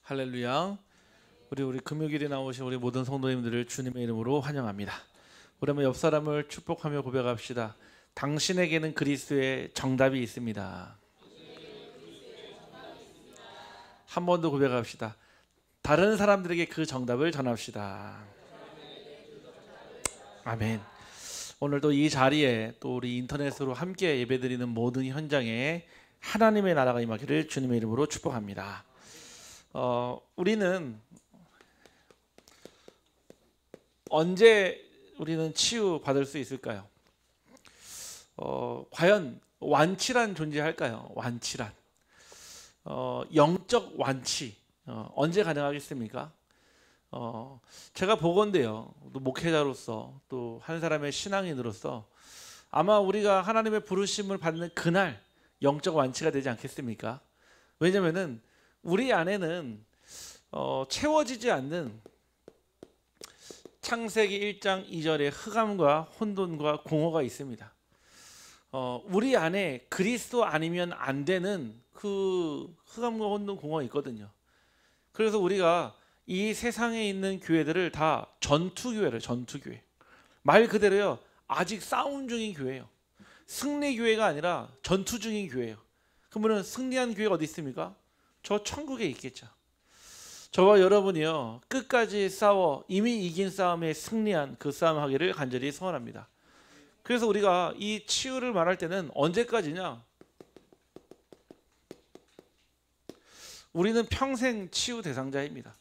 할렐루야. 우리 금요일에 나오신 우리 모든 성도님들을 주님의 이름으로 환영합니다. 우리 한번 옆 사람을 축복하며 고백합시다. 당신에게는 그리스도의 정답이 있습니다. 한 번 더 고백합시다. 다른 사람들에게 그 정답을 전합시다. 아멘. 오늘도 이 자리에 또 우리 인터넷으로 함께 예배드리는 모든 현장에 하나님의 나라가 임하기를 주님의 이름으로 축복합니다. 우리는 언제 우리는 치유받을 수 있을까요? 과연 완치란 존재할까요? 완치란 영적 완치 언제 가능하겠습니까? 제가 보건대요, 또 목회자로서 또 한 사람의 신앙인으로서 아마 우리가 하나님의 부르심을 받는 그날 영적 완치가 되지 않겠습니까? 왜냐면은 우리 안에는 채워지지 않는 창세기 1장 2절의 흑암과 혼돈과 공허가 있습니다. 우리 안에 그리스도 아니면 안 되는 그 흑암과 혼돈 공허가 있거든요. 그래서 우리가 이 세상에 있는 교회들을 다 전투교회를 전투교회, 말 그대로요, 아직 싸움 중인 교회예요. 승리 교회가 아니라 전투 중인 교회예요. 그러면 승리한 교회가 어디 있습니까? 저 천국에 있겠죠. 저와 여러분이요, 끝까지 싸워 이미 이긴 싸움에 승리한 그 싸움 하기를 간절히 소원합니다. 그래서 우리가 이 치유를 말할 때는 언제까지냐? 우리는 평생 치유 대상자입니다.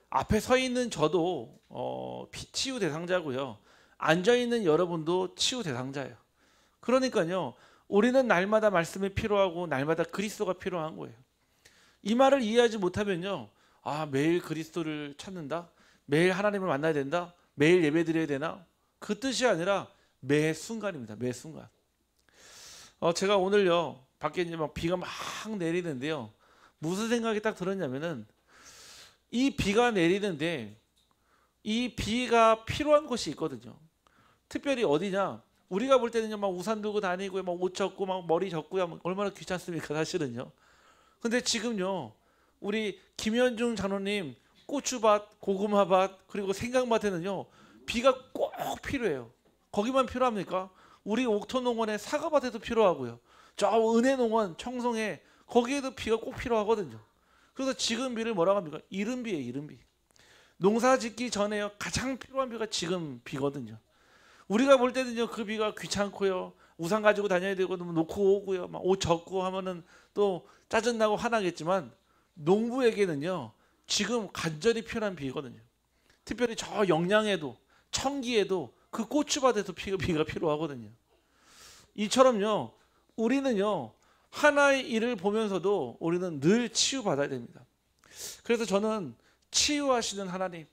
앞에 서 있는 저도 치유 대상자고요, 앉아 있는 여러분도 치유 대상자예요. 그러니까요, 우리는 날마다 말씀이 필요하고 날마다 그리스도가 필요한 거예요. 이 말을 이해하지 못하면요, 매일 그리스도를 찾는다, 매일 하나님을 만나야 된다, 매일 예배 드려야 되나, 그 뜻이 아니라 매 순간입니다. 매 순간. 제가 오늘요, 밖에 이제 막 비가 막 내리는데요, 무슨 생각이 딱 들었냐면은, 이 비가 내리는데 이 비가 필요한 곳이 있거든요. 특별히 어디냐? 우리가 볼 때는요, 막 우산 들고 다니고 막 옷 젖고 막 머리 젖고요, 얼마나 귀찮습니까, 사실은요. 근데 지금요, 우리 김현중 장로님 고추밭, 고구마밭, 그리고 생강밭에는요, 비가 꼭 필요해요. 거기만 필요합니까? 우리 옥토농원의 사과밭에도 필요하고요, 저 은혜농원 청송에 거기에도 비가 꼭 필요하거든요. 그래서 지금 비를 뭐라고 합니까? 이른비예요, 이른비. 농사 짓기 전에요, 가장 필요한 비가 지금 비거든요. 우리가 볼 때는요, 그 비가 귀찮고요, 우산 가지고 다녀야 되고 놓고 오고요, 막 옷 젖고 하면은 또 짜증나고 화나겠지만, 농부에게는요, 지금 간절히 필요한 비거든요. 특별히 저 영양에도 청기에도 그 고추밭에도 비가 필요하거든요. 이처럼요, 우리는요, 하나의 일을 보면서도 우리는 늘 치유받아야 됩니다. 그래서 저는 치유하시는 하나님,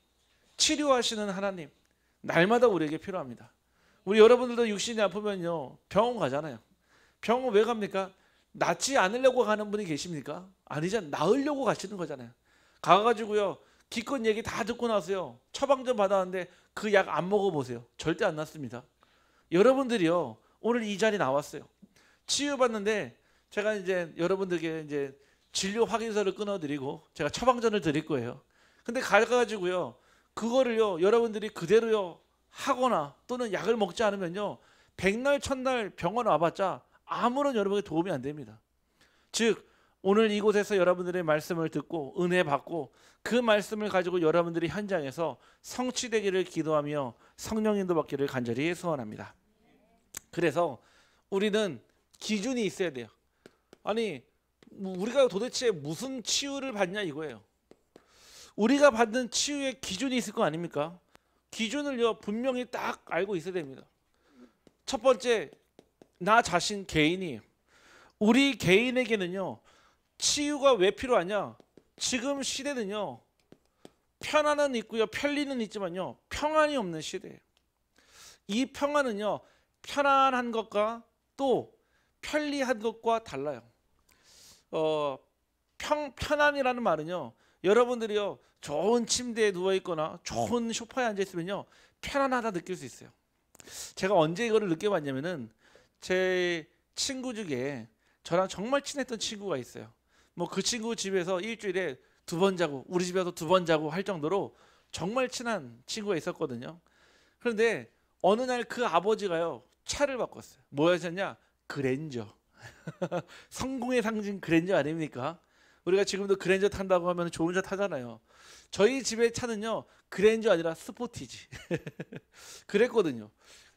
치료하시는 하나님, 날마다 우리에게 필요합니다. 우리 여러분들도 육신이 아프면요, 병원 가잖아요. 병원 왜 갑니까? 낫지 않으려고 가는 분이 계십니까? 아니잖아요. 나으려고 가시는 거잖아요. 가가지고요, 기껏 얘기 다 듣고 나서요, 처방전 받았는데 그 약 안 먹어보세요. 절대 안 낫습니다. 여러분들이요, 오늘 이 자리 나왔어요. 치유받는데 제가 이제 여러분들에게 이제 진료 확인서를 끊어드리고 제가 처방전을 드릴 거예요. 근데 가가지고요, 그거를요, 여러분들이 그대로요 하거나 또는 약을 먹지 않으면요, 백날 천날 병원 와봤자 아무런 여러분에게 도움이 안 됩니다. 즉, 오늘 이곳에서 여러분들의 말씀을 듣고 은혜 받고 그 말씀을 가지고 여러분들이 현장에서 성취되기를 기도하며 성령 인도 받기를 간절히 소원합니다. 그래서 우리는 기준이 있어야 돼요. 아니, 우리가 도대체 무슨 치유를 받냐 이거예요. 우리가 받는 치유의 기준이 있을 거 아닙니까? 기준을요, 분명히 딱 알고 있어야 됩니다. 첫 번째, 나 자신 개인이에요. 우리 개인에게는요, 치유가 왜 필요하냐? 지금 시대는요, 편안은 있고요, 편리는 있지만요, 평안이 없는 시대예요. 이 평안은요, 편안한 것과 또 편리한 것과 달라요. 편안이라는 말은요, 여러분들이요, 좋은 침대에 누워 있거나 좋은 소파에 앉아 있으면요, 편안하다 느낄 수 있어요. 제가 언제 이거를 느껴봤냐면은, 제 친구 중에 저랑 정말 친했던 친구가 있어요. 뭐 그 친구 집에서 일주일에 두 번 자고 우리 집에 와서 두 번 자고 할 정도로 정말 친한 친구가 있었거든요. 그런데 어느 날 그 아버지가요 차를 바꿨어요. 뭐 하셨냐? 그랜저. 성공의 상징 그랜저 아닙니까? 우리가 지금도 그랜저 탄다고 하면 좋은 차 타잖아요. 저희 집의 차는요 그랜저 아니라 스포티지. 그랬거든요.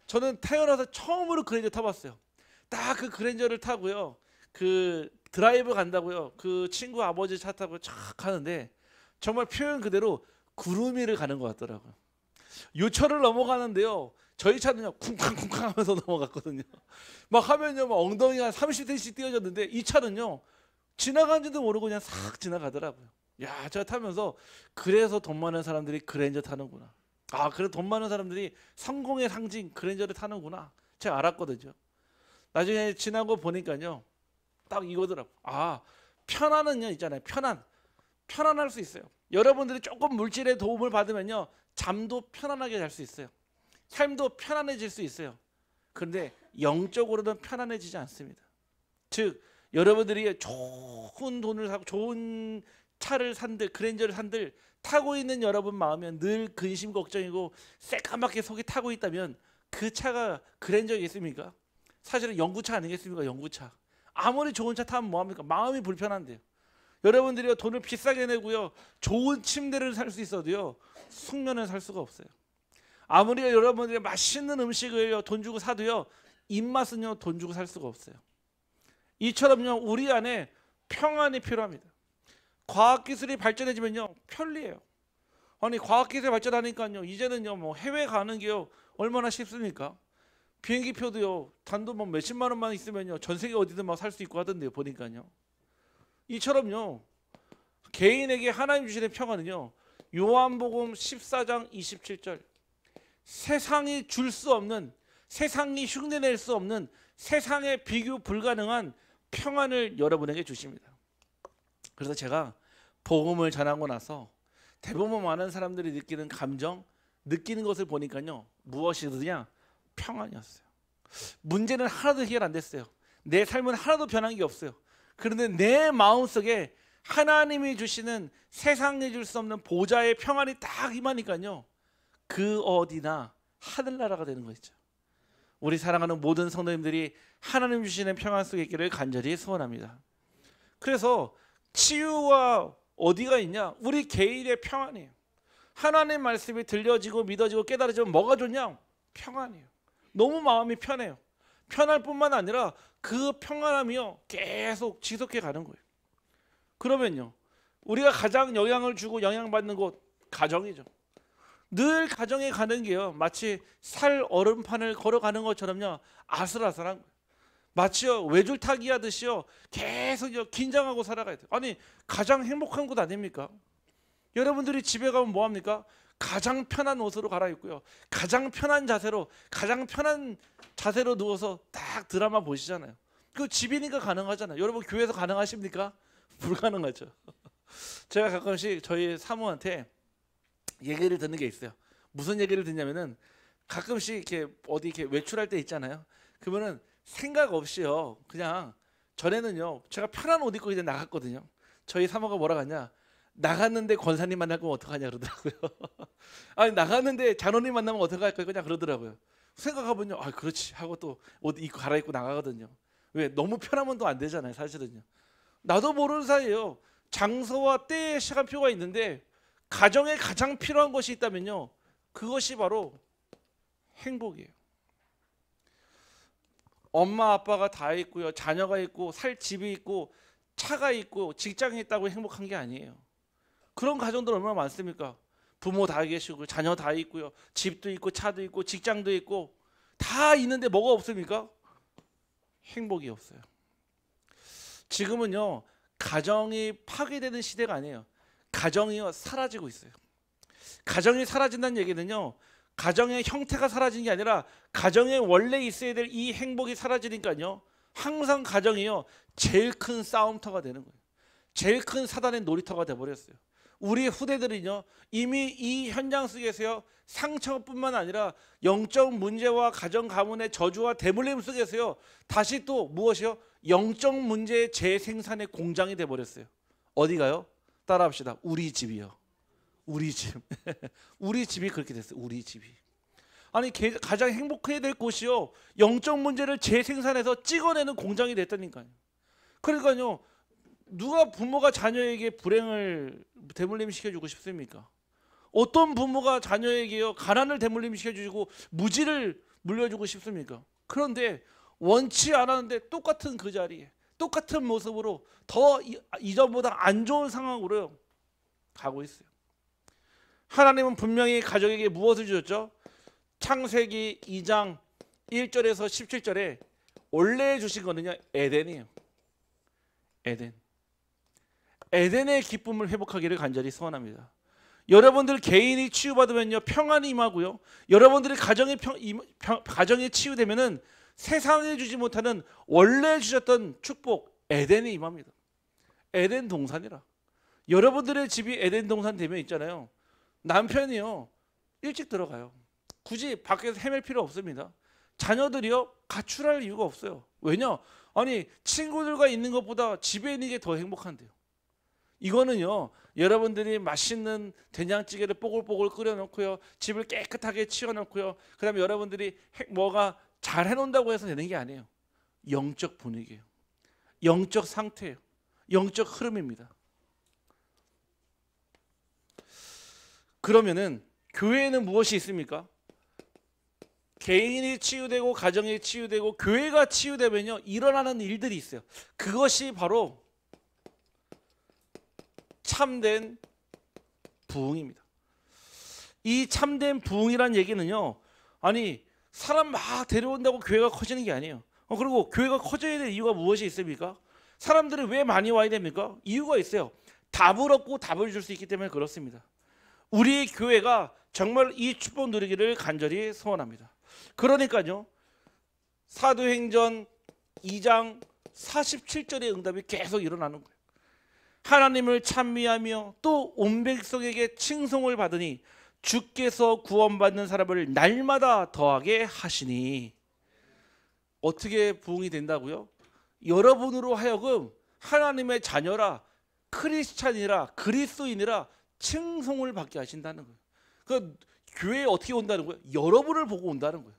저는 태어나서 처음으로 그랜저 타봤어요. 딱 그 그랜저를 타고요 그 드라이브 간다고요 그 친구 아버지 차 타고 쫙 가는데 정말 표현 그대로 구름 위를 가는 것 같더라고요. 요철을 넘어가는데요 저희 차는요 쿵쾅쿵쾅 하면서 넘어갔거든요. 막 하면요 막 엉덩이가 30cm 띄어졌는데 이 차는요 지나간지도 모르고 그냥 싹 지나가더라고요. 야, 제가 타면서 그래서 돈 많은 사람들이 그랜저 타는구나. 아, 그래 돈 많은 사람들이 성공의 상징 그랜저를 타는구나. 제가 알았거든요. 나중에 지나고 보니까요 딱 이거더라고. 아, 편안은요 있잖아요. 편안할 수 있어요. 여러분들이 조금 물질의 도움을 받으면요 잠도 편안하게 잘 수 있어요. 삶도 편안해질 수 있어요. 그런데 영적으로는 편안해지지 않습니다. 즉 여러분들이 좋은 돈을 사고 좋은 차를 산들 그랜저를 산들 타고 있는 여러분 마음에 늘 근심 걱정이고 새까맣게 속이 타고 있다면 그 차가 그랜저겠습니까? 사실은 영구차 아니겠습니까? 영구차. 아무리 좋은 차 타면 뭐합니까? 마음이 불편한데요. 여러분들이 돈을 비싸게 내고요 좋은 침대를 살 수 있어도요 숙면을 살 수가 없어요. 아무리 여러분들이 맛있는 음식을 돈 주고 사도요 입맛은요 돈 주고 살 수가 없어요. 이처럼요 우리 안에 평안이 필요합니다. 과학기술이 발전해지면요 편리해요. 아니 과학기술이 발전하니까요 이제는요 뭐 해외 가는 게요 얼마나 쉽습니까? 비행기 표도요 단돈 뭐 몇십만 원만 있으면요 전 세계 어디든 막 살 수 있고 하던데요 보니까요. 이처럼요 개인에게 하나님 주시는 평안은요 요한복음 14장 27절 세상이 줄 수 없는 세상이 흉내낼 수 없는 세상에 비교 불가능한 평안을 여러분에게 주십니다. 그래서 제가 복음을 전하고 나서 대부분 많은 사람들이 느끼는 감정 느끼는 것을 보니까요 무엇이더냐 평안이었어요. 문제는 하나도 해결 안 됐어요. 내 삶은 하나도 변한 게 없어요. 그런데 내 마음속에 하나님이 주시는 세상에 줄 수 없는 보좌의 평안이 딱 임하니까요 그 어디나 하늘나라가 되는 거죠. 우리 사랑하는 모든 성도님들이 하나님 주시는 평안 속에 있기를 간절히 소원합니다. 그래서 치유와 어디가 있냐? 우리 개인의 평안이에요. 하나님 말씀이 들려지고 믿어지고 깨달아지면 뭐가 좋냐? 평안이에요. 너무 마음이 편해요. 편할 뿐만 아니라 그 평안함이요 계속 지속해 가는 거예요. 그러면요 우리가 가장 영향을 주고 영향받는 곳 가정이죠. 늘 가정에 가는 게요 마치 살 얼음판을 걸어가는 것처럼요 아슬아슬한 거예요. 마치요 외줄타기 하듯이요 계속요 긴장하고 살아가야 돼요. 아니 가장 행복한 곳 아닙니까? 여러분들이 집에 가면 뭐합니까? 가장 편한 옷으로 갈아입고요 가장 편한 자세로 누워서 딱 드라마 보시잖아요. 그 집이니까 가능하잖아요. 여러분 교회에서 가능하십니까? 불가능하죠. 제가 가끔씩 저희 사모한테 얘기를 듣는 게 있어요. 무슨 얘기를 듣냐면은 가끔씩 이렇게 어디 이렇게 외출할 때 있잖아요. 그러면은 생각 없이요 그냥 전에는요 제가 편한 옷 입고 그냥 나갔거든요. 저희 사모가 뭐라 하냐 나갔는데 권사님 만날 거면 어떡하냐 그러더라고요. 아니 나갔는데 장로님 만나면 어떡할 거야 그냥 그러더라고요. 생각해보면요 아 그렇지 하고 또 옷 입고 갈아입고 나가거든요. 왜? 너무 편하면 또 안 되잖아요 사실은요. 나도 모르는 사이에요 장소와 때의 시간표가 있는데 가정에 가장 필요한 것이 있다면요 그것이 바로 행복이에요. 엄마 아빠가 다 있고요 자녀가 있고 살 집이 있고 차가 있고 직장이 있다고 행복한 게 아니에요. 그런 가정들 얼마나 많습니까? 부모 다 계시고 자녀 다 있고요 집도 있고 차도 있고 직장도 있고 다 있는데 뭐가 없습니까? 행복이 없어요. 지금은요 가정이 파괴되는 시대가 아니에요. 가정이요 사라지고 있어요. 가정이 사라진다는 얘기는요 가정의 형태가 사라진 게 아니라 가정에 원래 있어야 될 이 행복이 사라지니까요 항상 가정이요 제일 큰 싸움터가 되는 거예요. 제일 큰 사단의 놀이터가 돼버렸어요. 우리 후대들은요 이미 이 현장 속에서요 상처뿐만 아니라 영적 문제와 가정 가문의 저주와 대물림 속에서요 다시 또 무엇이요 영적 문제의 재생산의 공장이 돼버렸어요. 어디가요? 따라합시다. 우리 집이요. 우리 집. 우리 집이 그렇게 됐어요. 우리 집이. 아니 가장 행복해야 될 곳이요. 영적 문제를 재생산해서 찍어내는 공장이 됐다니까요. 그러니까요. 누가 부모가 자녀에게 불행을 대물림 시켜주고 싶습니까? 어떤 부모가 자녀에게요 가난을 대물림 시켜주고 무지를 물려주고 싶습니까? 그런데 원치 않았는데 똑같은 그 자리에 똑같은 모습으로 더 이전보다 안 좋은 상황으로 가고 있어요. 하나님은 분명히 가족에게 무엇을 주셨죠? 창세기 2장 1절에서 17절에 원래 주신 거는요 에덴이에요. 에덴. 에덴의 기쁨을 회복하기를 간절히 소원합니다. 여러분들 개인이 치유받으면요 평안이 임하고요. 여러분들이 가정이 치유되면은 세상에 주지 못하는 원래 주셨던 축복 에덴이 임합니다. 에덴 동산이라. 여러분들의 집이 에덴 동산 되면 있잖아요. 남편이요 일찍 들어가요. 굳이 밖에서 헤맬 필요 없습니다. 자녀들이요 가출할 이유가 없어요. 왜냐? 아니 친구들과 있는 것보다 집에 있는 게 더 행복한데요. 이거는요 여러분들이 맛있는 된장찌개를 뽀글뽀글 끓여놓고요 집을 깨끗하게 치워놓고요 그 다음에 여러분들이 뭐가 잘 해놓는다고 해서 되는 게 아니에요. 영적 분위기예요. 영적 상태예요. 영적 흐름입니다. 그러면은 교회에는 무엇이 있습니까? 개인이 치유되고 가정이 치유되고 교회가 치유되면요 일어나는 일들이 있어요. 그것이 바로 참된 부흥입니다. 이 참된 부흥이란 얘기는요 아니 사람 막 데려온다고 교회가 커지는 게 아니에요. 그리고 교회가 커져야 될 이유가 무엇이 있습니까? 사람들이 왜 많이 와야 됩니까? 이유가 있어요. 답을 얻고 답을 줄 수 있기 때문에 그렇습니다. 우리 교회가 정말 이 축복 누리기를 간절히 소원합니다. 그러니까요 사도행전 2장 47절의 응답이 계속 일어나는 거예요. 하나님을 찬미하며 또 온 백성에게 칭송을 받으니 주께서 구원받는 사람을 날마다 더하게 하시니. 어떻게 부흥이 된다고요? 여러분으로 하여금 하나님의 자녀라 크리스찬이라 그리스도인이라 칭송을 받게 하신다는 거예요. 그 교회에 어떻게 온다는 거예요? 여러분을 보고 온다는 거예요.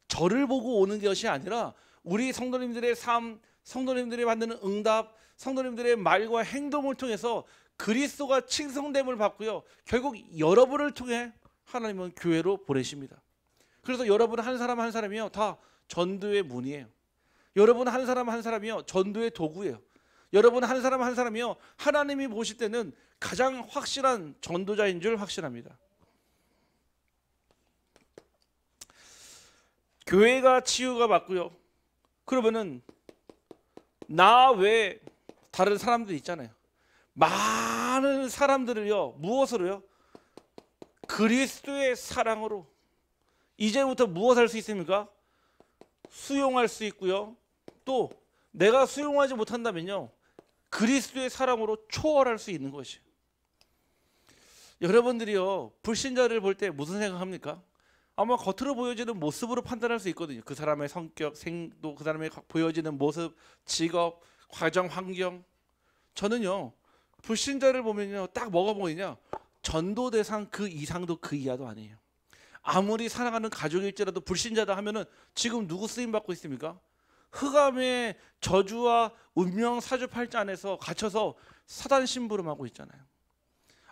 저를 보고 오는 것이 아니라 우리 성도님들의 삶, 성도님들이 받는 응답, 성도님들의 말과 행동을 통해서 그리스도가 칭송됨을 받고요. 결국 여러분을 통해 하나님은 교회로 보내십니다. 그래서 여러분 한 사람 한 사람이요 다 전도의 문이에요. 여러분 한 사람 한 사람이요 전도의 도구예요. 여러분 한 사람 한 사람이요 하나님이 보실 때는 가장 확실한 전도자인 줄 확신합니다. 교회가 치유가 받고요. 그러면은 나 외에 다른 사람들이 있잖아요. 많은 사람들을요 무엇으로요? 그리스도의 사랑으로 이제부터 무엇 할 수 있습니까? 수용할 수 있고요. 또 내가 수용하지 못한다면요 그리스도의 사랑으로 초월할 수 있는 것이에요. 여러분들이요 불신자를 볼 때 무슨 생각합니까? 아마 겉으로 보여지는 모습으로 판단할 수 있거든요. 그 사람의 성격, 생도, 그 사람의 보여지는 모습, 직업, 과정, 환경. 저는요 불신자를 보면요 딱 뭐가 보이냐? 전도 대상 그 이상도 그 이하도 아니에요. 아무리 사랑하는 가족일지라도 불신자다 하면은 지금 누구 쓰임 받고 있습니까? 흑암의 저주와 운명 사주팔자 안에서 갇혀서 사단 심부름하고 있잖아요.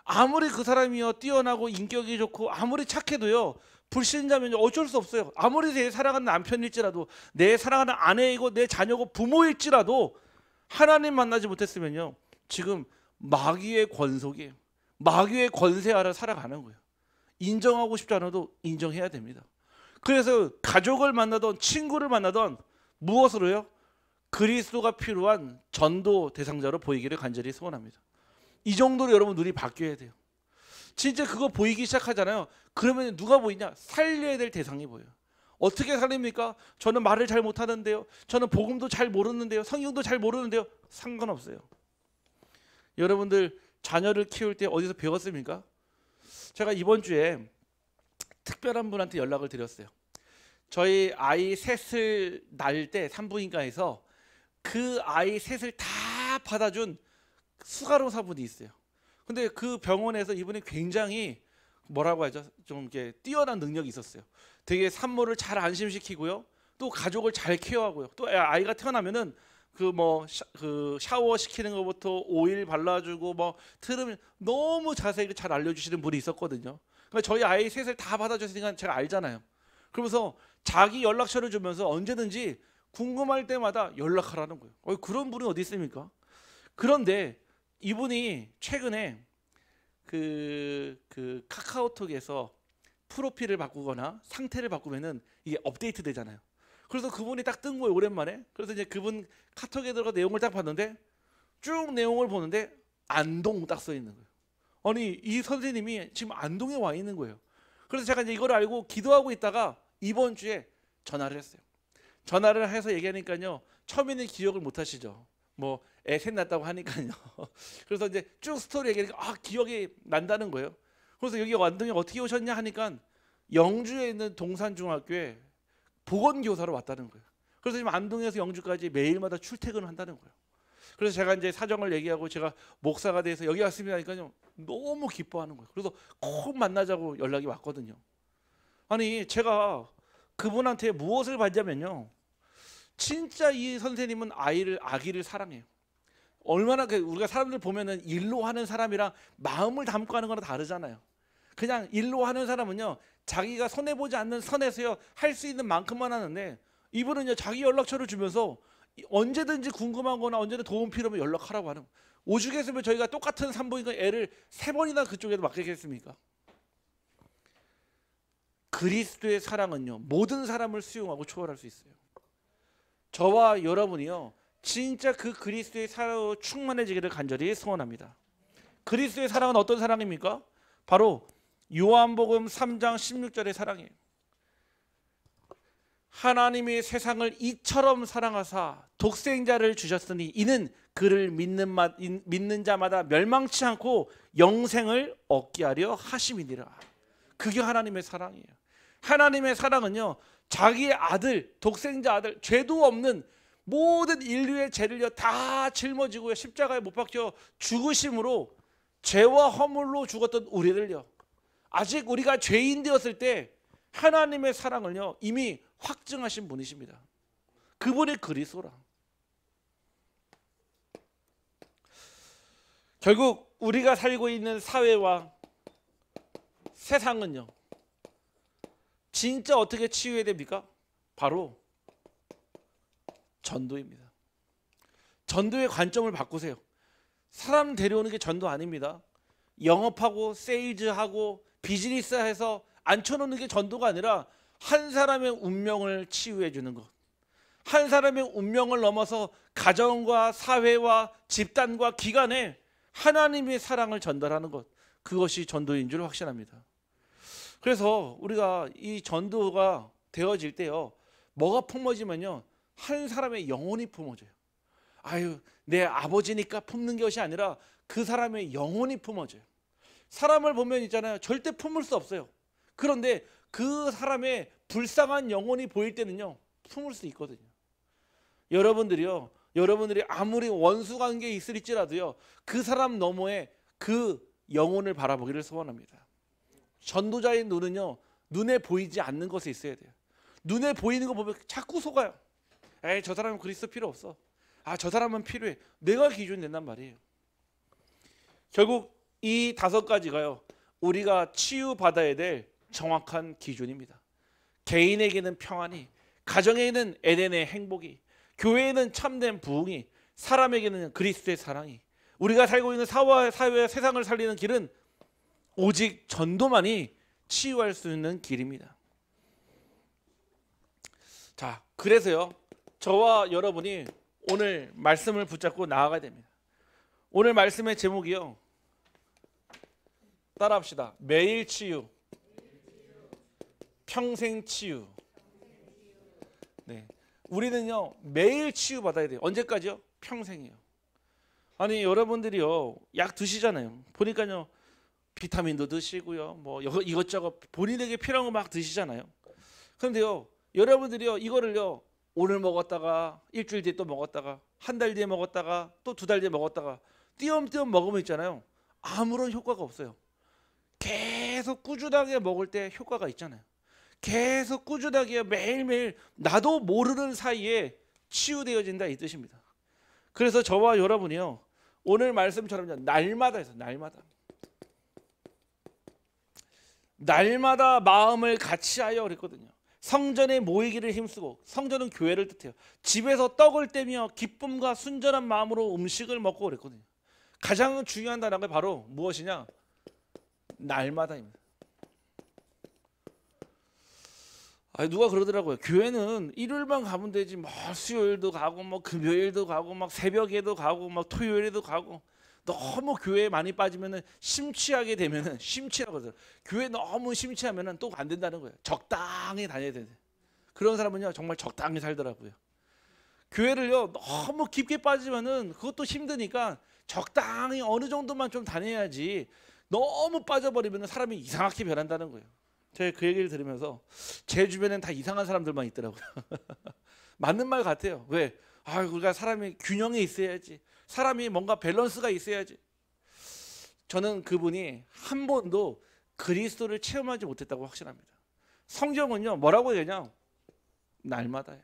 아무리 그 사람이요 뛰어나고 인격이 좋고 아무리 착해도요 불신자면 어쩔 수 없어요. 아무리 내 사랑하는 남편일지라도 내 사랑하는 아내이고 내 자녀고 부모일지라도 하나님 만나지 못했으면요 지금 마귀의 권속이에요. 마귀의 권세 아래 살아가는 거예요. 인정하고 싶지 않아도 인정해야 됩니다. 그래서 가족을 만나던 친구를 만나던 무엇으로요? 그리스도가 필요한 전도 대상자로 보이기를 간절히 소원합니다. 이 정도로 여러분 눈이 바뀌어야 돼요. 진짜 그거 보이기 시작하잖아요. 그러면 누가 보이냐? 살려야 될 대상이 보여요. 어떻게 살립니까? 저는 말을 잘 못하는데요. 저는 복음도 잘 모르는데요. 성경도 잘 모르는데요. 상관없어요. 여러분들 자녀를 키울 때 어디서 배웠습니까? 제가 이번 주에 특별한 분한테 연락을 드렸어요. 저희 아이 셋을 낳을 때 산부인과에서 그 아이 셋을 다 받아준 수가로사분이 있어요. 근데 그 병원에서 이분이 굉장히 뭐라고 하죠? 좀 이렇게 뛰어난 능력이 있었어요. 되게 산모를 잘 안심시키고요. 또 가족을 잘 케어하고요. 또 아이가 태어나면은 그 샤워 시키는 것부터 오일 발라주고 뭐 트름 너무 자세히 잘 알려주시는 분이 있었거든요. 그러니까 저희 아이 셋을 다 받아주시니까 제가 알잖아요. 그러면서 자기 연락처를 주면서 언제든지 궁금할 때마다 연락하라는 거예요. 그런 분이 어디 있습니까? 그런데 이분이 최근에 그 카카오톡에서 프로필을 바꾸거나 상태를 바꾸면은 이게 업데이트 되잖아요. 그래서 그분이 딱 뜬 거예요, 오랜만에. 그래서 이제 그분 카톡에 들어가 내용을 딱 봤는데 쭉 내용을 보는데 안동 딱 써 있는 거예요. 아니 이 선생님이 지금 안동에 와 있는 거예요. 그래서 제가 이제 이걸 알고 기도하고 있다가 이번 주에 전화를 했어요. 전화를 해서 얘기하니까요, 처음에는 기억을 못 하시죠. 뭐 애 셋 낳았다고 하니까요. 그래서 이제 쭉 스토리 얘기하니까 기억이 난다는 거예요. 그래서 여기 안동에 어떻게 오셨냐 하니까 영주에 있는 동산중학교에 보건교사로 왔다는 거예요. 그래서 지금 안동에서 영주까지 매일마다 출퇴근을 한다는 거예요. 그래서 제가 이제 사정을 얘기하고 제가 목사가 돼서 여기 왔습니다 하니까요, 너무 기뻐하는 거예요. 그래서 꼭 만나자고 연락이 왔거든요. 아니 제가 그분한테 무엇을 받냐면요, 진짜 이 선생님은 아기를 사랑해요. 얼마나 우리가 사람들 보면은 일로 하는 사람이랑 마음을 담고 하는 거랑 다르잖아요. 그냥 일로 하는 사람은요, 자기가 손해 보지 않는 선에서요 할 수 있는 만큼만 하는데, 이분은요 자기 연락처를 주면서 언제든지 궁금한 거나 언제든 도움 필요하면 연락하라고 하는 거예요. 오죽했으면 저희가 똑같은 산부인과 애를 3번이나 그쪽에도 맡기겠습니까? 그리스도의 사랑은요 모든 사람을 수용하고 초월할 수 있어요. 저와 여러분이요 진짜 그 그리스도의 사랑으로 충만해지기를 간절히 소원합니다. 그리스도의 사랑은 어떤 사랑입니까? 바로 요한복음 3장 16절의 사랑이에요. 하나님이 세상을 이처럼 사랑하사 독생자를 주셨으니 이는 그를 믿는 자마다 멸망치 않고 영생을 얻게 하려 하심이니라. 그게 하나님의 사랑이에요. 하나님의 사랑은요 자기의 아들, 독생자 아들, 죄도 없는 모든 인류의 죄를요 다 짊어지고 십자가에 못 박혀 죽으심으로 죄와 허물로 죽었던 우리를요, 아직 우리가 죄인 되었을 때 하나님의 사랑을요 이미 확증하신 분이십니다. 그분이 그리스도라. 결국 우리가 살고 있는 사회와 세상은요 진짜 어떻게 치유해야 됩니까? 바로 전도입니다. 전도의 관점을 바꾸세요. 사람 데려오는 게 전도 아닙니다. 영업하고 세일즈하고 비즈니스해서 앉혀놓는 게 전도가 아니라 한 사람의 운명을 치유해 주는 것, 한 사람의 운명을 넘어서 가정과 사회와 집단과 기관에 하나님의 사랑을 전달하는 것, 그것이 전도인 줄 확신합니다. 그래서 우리가 이 전도가 되어질 때요 뭐가 품어지면요 한 사람의 영혼이 품어져요. 아유 내 아버지니까 품는 것이 아니라 그 사람의 영혼이 품어져요. 사람을 보면 있잖아요 절대 품을 수 없어요. 그런데 그 사람의 불쌍한 영혼이 보일 때는요 품을 수 있거든요. 여러분들이 아무리 원수 관계에 있을지라도요 그 사람 너머에 그 영혼을 바라보기를 소원합니다. 전도자의 눈은요 눈에 보이지 않는 것에 있어야 돼요. 눈에 보이는 거 보면 자꾸 속아요. 에이 저 사람은 그리스도 필요 없어. 아 저 사람은 필요해. 내가 기준이 된단 말이에요. 결국 이 5가지가요 우리가 치유받아야 될 정확한 기준입니다. 개인에게는 평안이, 가정에는 에덴의 행복이, 교회에는 참된 부흥이, 사람에게는 그리스도의 사랑이, 우리가 살고 있는 사회와 세상을 살리는 길은 오직 전도만이 치유할 수 있는 길입니다. 자, 그래서요 저와 여러분이 오늘 말씀을 붙잡고 나아가야 됩니다. 오늘 말씀의 제목이요, 따라합시다. 매일 치유, 평생 치유. 네, 우리는요 매일 치유 받아야 돼요. 언제까지요? 평생이요. 아니 여러분들이요 약 드시잖아요. 보니까요 비타민도 드시고요 뭐 이것저것 본인에게 필요한 거 막 드시잖아요. 그런데요 여러분들이요 이거를요 오늘 먹었다가 일주일 뒤에 또 먹었다가 한 달 뒤에 먹었다가 또 2달 뒤에 먹었다가 띄엄띄엄 먹으면 있잖아요 아무런 효과가 없어요. 계속 꾸준하게 먹을 때 효과가 있잖아요. 계속 꾸준하게 매일매일 나도 모르는 사이에 치유되어진다 이 뜻입니다. 그래서 저와 여러분이요, 오늘 말씀처럼요, 날마다 해서 날마다 마음을 같이하여 그랬거든요. 성전에 모이기를 힘쓰고, 성전은 교회를 뜻해요. 집에서 떡을 떼며 기쁨과 순전한 마음으로 음식을 먹고 그랬거든요. 가장 중요한 단어가 바로 무엇이냐? 날마다입니다. 누가 그러더라고요. 교회는 일요일만 가면 되지, 뭐 수요일도 가고, 뭐 금요일도 가고, 막 새벽에도 가고, 막 토요일에도 가고. 너무 교회에 많이 빠지면은 심취하게 되면은, 심취라고 하죠. 교회 너무 심취하면은 또 안 된다는 거예요. 적당히 다녀야 돼. 그런 사람은요 정말 적당히 살더라고요. 교회를요 너무 깊게 빠지면은 그것도 힘드니까 적당히 어느 정도만 좀 다녀야지, 너무 빠져버리면 사람이 이상하게 변한다는 거예요. 제가 그 얘기를 들으면서 제 주변엔 다 이상한 사람들만 있더라고요. 맞는 말 같아요. 왜? 우리가 사람이 균형이 있어야지, 사람이 뭔가 밸런스가 있어야지. 저는 그분이 한 번도 그리스도를 체험하지 못했다고 확신합니다. 성경은요 뭐라고 얘기하냐? 날마다요.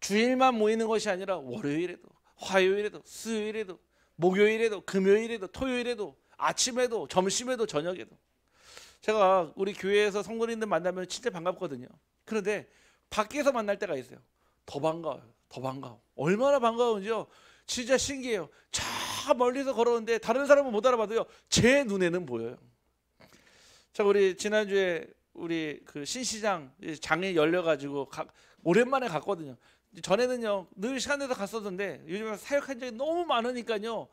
주일만 모이는 것이 아니라 월요일에도, 화요일에도, 수요일에도, 목요일에도, 금요일에도, 토요일에도, 아침에도, 점심에도, 저녁에도. 제가 우리 교회에서 성도님들 만나면 진짜 반갑거든요. 그런데 밖에서 만날 때가 있어요. 더 반가워요. 더 반가워. 얼마나 반가운지요. 진짜 신기해요. 저 멀리서 걸어오는데 다른 사람은 못 알아봐도요, 제 눈에는 보여요. 자, 우리 지난주에 우리 그 신시장 장이 열려가지고 오랜만에 갔거든요. 전에는요 늘 시간 내서 갔었는데 요즘에 사역한 적이 너무 많으니까요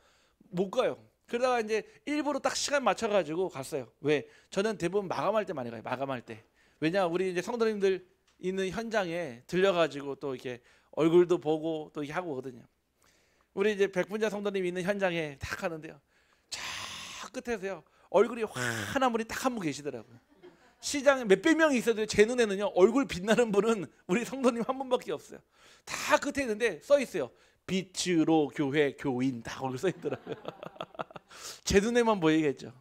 못 가요. 그러다가 이제 일부러 딱 시간 맞춰가지고 갔어요. 왜? 저는 대부분 마감할 때 많이 가요. 마감할 때. 왜냐, 우리 이제 성도님들 있는 현장에 들려가지고 또 이렇게 얼굴도 보고 또 이렇게 하고 거든요. 우리 이제 백분자 성도님 있는 현장에 딱 가는데요, 저 끝에서요 얼굴이 환한 분이 딱 한 분 계시더라고요. 시장에 몇백 명이 있어도 제 눈에는요 얼굴 빛나는 분은 우리 성도님 한 분밖에 없어요. 다 끝에 있는데 써 있어요. 빛으로 교회 교인, 다 거기 써 있더라고요. 제 눈에만 보이겠죠.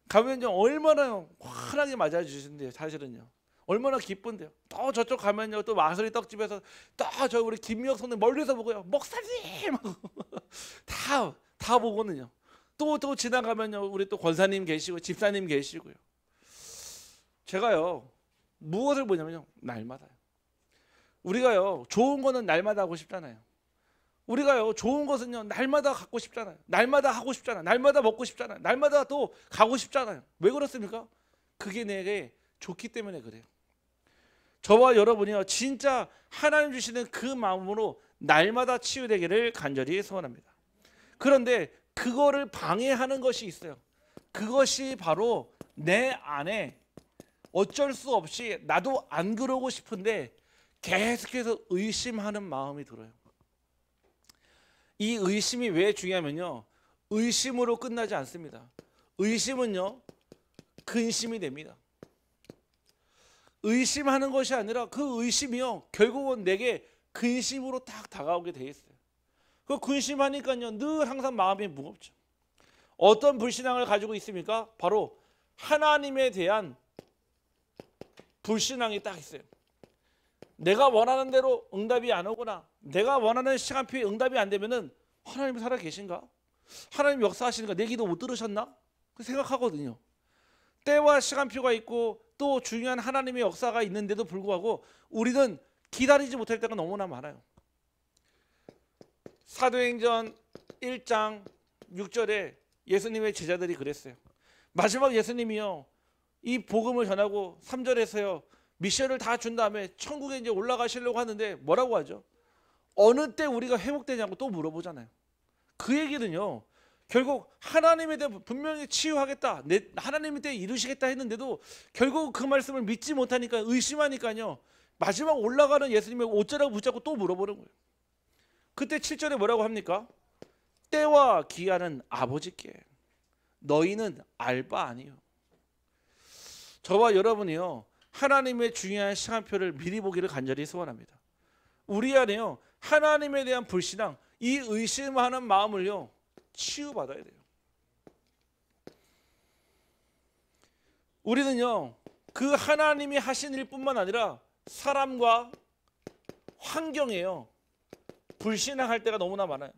가면요 얼마나 환하게 맞아주신대요. 사실은요 얼마나 기쁜데요. 또 저쪽 가면요 또 마서리 떡집에서 또 저 우리 김미혁 성도님 멀리서 보고요, 목사님 다 보거든요. 또 지나가면요 우리 또 권사님 계시고 집사님 계시고요. 제가요 무엇을 보냐면요, 날마다요. 우리가요 좋은 거는 날마다 하고 싶잖아요. 우리가요 좋은 것은요 날마다 갖고 싶잖아요. 날마다 하고 싶잖아요. 날마다 먹고 싶잖아요. 날마다 또 가고 싶잖아요. 왜 그렇습니까? 그게 내게 좋기 때문에 그래요. 저와 여러분이요 진짜 하나님 주시는 그 마음으로 날마다 치유되기를 간절히 소원합니다. 그런데 그거를 방해하는 것이 있어요. 그것이 바로 내 안에 어쩔 수 없이 나도 안 그러고 싶은데 계속해서 의심하는 마음이 들어요. 이 의심이 왜 중요하면요, 의심으로 끝나지 않습니다. 의심은요 근심이 됩니다. 의심하는 것이 아니라 그 의심이요 결국은 내게 근심으로 딱 다가오게 돼 있어요. 그 근심하니까요 늘 항상 마음이 무겁죠. 어떤 불신앙을 가지고 있습니까? 바로 하나님에 대한 불신앙이 딱 있어요. 내가 원하는 대로 응답이 안 오거나 내가 원하는 시간표에 응답이 안 되면은 하나님 살아 계신가? 하나님 역사하시는가? 내 기도 못 들으셨나? 그 생각하거든요. 때와 시간표가 있고 또 중요한 하나님의 역사가 있는데도 불구하고 우리는 기다리지 못할 때가 너무나 많아요. 사도행전 1장 6절에 예수님의 제자들이 그랬어요. 마지막 예수님이요 이 복음을 전하고 3절에서요 미션을 다 준 다음에 천국에 이제 올라가시려고 하는데 뭐라고 하죠? 어느 때 우리가 회복되냐고 또 물어보잖아요. 그 얘기는요 결국 하나님에 대해 분명히 치유하겠다, 하나님에 대해 이루시겠다 했는데도 결국 그 말씀을 믿지 못하니까 의심하니까요 마지막 올라가는 예수님의 어쩌라고 붙잡고 또 물어보는 거예요. 그때 7절에 뭐라고 합니까? 때와 기한은 아버지께, 너희는 알 바 아니요. 저와 여러분이요 하나님의 중요한 시간표를 미리 보기를 간절히 소원합니다. 우리 안에요 하나님에 대한 불신앙, 이 의심하는 마음을요 치유받아야 돼요. 우리는요, 그 하나님이 하신 일뿐만 아니라 사람과 환경에요, 불신앙할 때가 너무나 많아요.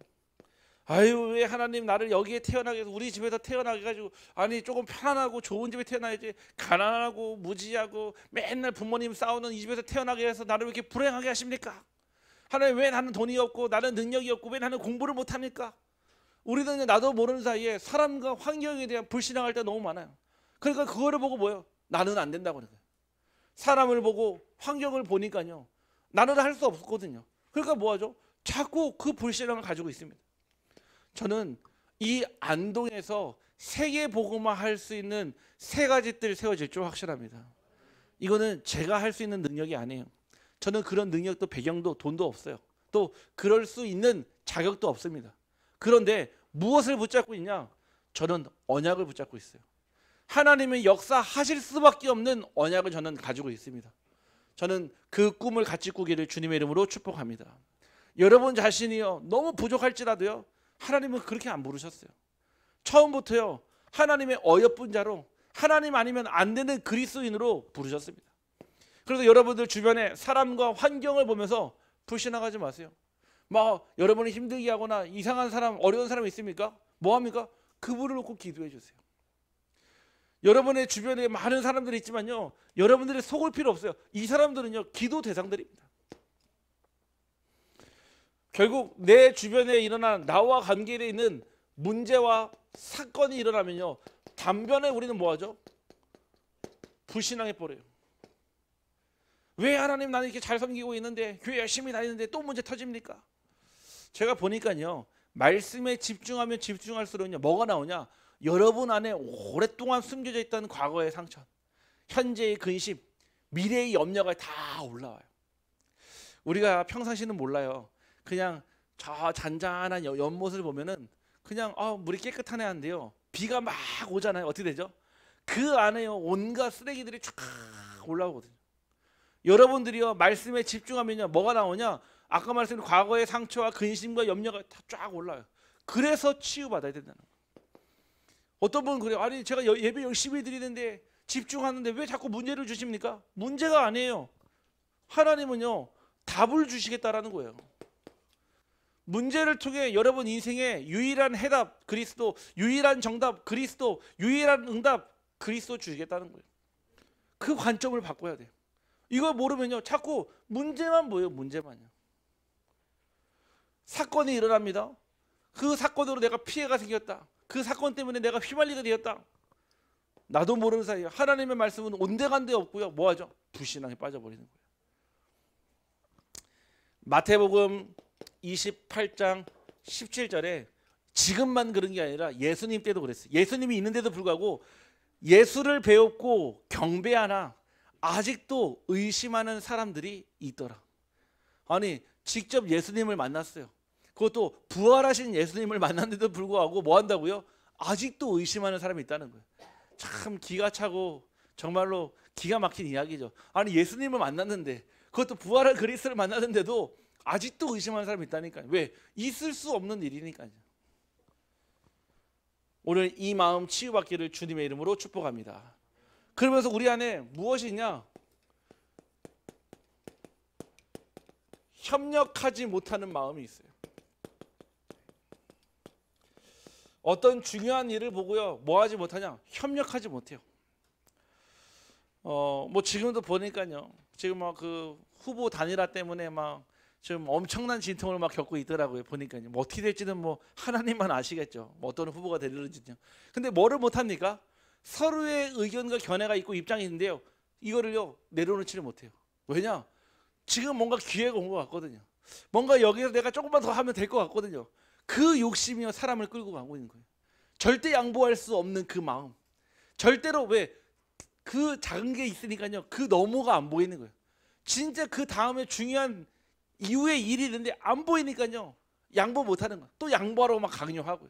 아유, 왜 하나님 나를 여기에 태어나게 해서, 우리 집에서 태어나게 해가지고, 아니 조금 편안하고 좋은 집에 태어나야지, 가난하고 무지하고 맨날 부모님 싸우는 이 집에서 태어나게 해서 나를 왜 이렇게 불행하게 하십니까? 하나님, 왜 나는 돈이 없고 나는 능력이 없고 왜 나는 공부를 못합니까? 우리는 나도 모르는 사이에 사람과 환경에 대한 불신앙할 때가 너무 많아요. 그러니까 그거를 보고 뭐예요? 나는 안 된다고 그래요. 사람을 보고 환경을 보니까요, 나는 할 수 없거든요. 그러니까 뭐하죠? 자꾸 그 불신앙을 가지고 있습니다. 저는 이 안동에서 세계 복음화 할 수 있는 세 가지 뜰 세워질 줄 확실합니다. 이거는 제가 할 수 있는 능력이 아니에요. 저는 그런 능력도 배경도 돈도 없어요. 또 그럴 수 있는 자격도 없습니다. 그런데 무엇을 붙잡고 있냐? 저는 언약을 붙잡고 있어요. 하나님의 역사하실 수밖에 없는 언약을 저는 가지고 있습니다. 저는 그 꿈을 같이 꾸기를 주님의 이름으로 축복합니다. 여러분 자신이요, 너무 부족할지라도요, 하나님은 그렇게 안 부르셨어요. 처음부터요, 하나님의 어여쁜 자로, 하나님 아니면 안 되는 그리스도인으로 부르셨습니다. 그래서 여러분들 주변에 사람과 환경을 보면서 불신앙하지 마세요. 막 여러분이 힘들게 하거나 이상한 사람, 어려운 사람이 있습니까? 뭐합니까? 그분을 놓고 기도해 주세요. 여러분의 주변에 많은 사람들이 있지만요, 여러분들이 속을 필요 없어요. 이 사람들은요, 기도 대상들입니다. 결국 내 주변에 일어난 나와 관계에 있는 문제와 사건이 일어나면요, 단변에 우리는 뭐하죠? 불신앙해 버려요. 왜 하나님, 나는 이렇게 잘 섬기고 있는데, 교회 열심히 다니는데 또 문제 터집니까? 제가 보니까요, 말씀에 집중하면 집중할수록요, 뭐가 나오냐? 여러분 안에 오랫동안 숨겨져 있던 과거의 상처, 현재의 근심, 미래의 염려가 다 올라와요. 우리가 평상시는 몰라요. 그냥 저 잔잔한 연못을 보면은 그냥 물이 깨끗하네 한데요, 비가 막 오잖아요. 어떻게 되죠? 그 안에요, 온갖 쓰레기들이 쫙 올라오거든요. 여러분들이요, 말씀에 집중하면요, 뭐가 나오냐? 아까 말씀드린 과거의 상처와 근심과 염려가 다 쫙 올라요. 그래서 치유받아야 된다는 거예요. 어떤 분은 그래요. 아니, 제가 예배 열심히 드리는데, 집중하는데 왜 자꾸 문제를 주십니까? 문제가 아니에요. 하나님은요, 답을 주시겠다라는 거예요. 문제를 통해 여러분 인생의 유일한 해답 그리스도, 유일한 정답 그리스도, 유일한 응답 그리스도 주시겠다는 거예요. 그 관점을 바꿔야 돼요. 이걸 모르면요, 자꾸 문제만 보여요. 문제만요. 사건이 일어납니다. 그 사건으로 내가 피해가 생겼다. 그 사건 때문에 내가 휘말리게 되었다. 나도 모르는 사이에 하나님의 말씀은 온데간데 없고요, 뭐하죠? 불신앙에 빠져버리는 거예요. 마태복음 28장 17절에 지금만 그런 게 아니라 예수님 때도 그랬어요. 예수님이 있는데도 불구하고 예수를 배웠고 경배하나 아직도 의심하는 사람들이 있더라. 아니, 직접 예수님을 만났어요. 그것도 부활하신 예수님을 만났는데도 불구하고 뭐 한다고요? 아직도 의심하는 사람이 있다는 거예요. 참 기가 차고 정말로 기가 막힌 이야기죠. 아니, 예수님을 만났는데, 그것도 부활한 그리스도를 만났는데도 아직도 의심하는 사람이 있다니까요. 왜? 있을 수 없는 일이니까요. 오늘 이 마음 치유받기를 주님의 이름으로 축복합니다. 그러면서 우리 안에 무엇이 있냐? 협력하지 못하는 마음이 있어요. 어떤 중요한 일을 보고요, 뭐 하지 못하냐? 협력하지 못해요. 뭐 지금도 보니까요, 지금 막 그 후보 단일화 때문에 막 지금 엄청난 진통을 막 겪고 있더라고요. 보니까요, 뭐 어떻게 될지는 뭐 하나님만 아시겠죠. 뭐 어떤 후보가 되는지요. 근데 뭐를 못합니까? 서로의 의견과 견해가 있고 입장이 있는데요, 이거를요 내려놓지를 못해요. 왜냐? 지금 뭔가 기회가 온 것 같거든요. 뭔가 여기서 내가 조금만 더 하면 될 것 같거든요. 그 욕심이요, 사람을 끌고 가고 있는 거예요. 절대 양보할 수 없는 그 마음. 절대로, 왜? 그 작은 게 있으니까요, 그 너머가 안 보이는 거예요. 진짜 그 다음에 중요한 이후의 일이 있는데 안 보이니까요, 양보 못하는 거예요. 또 양보하라고 막 강요하고요.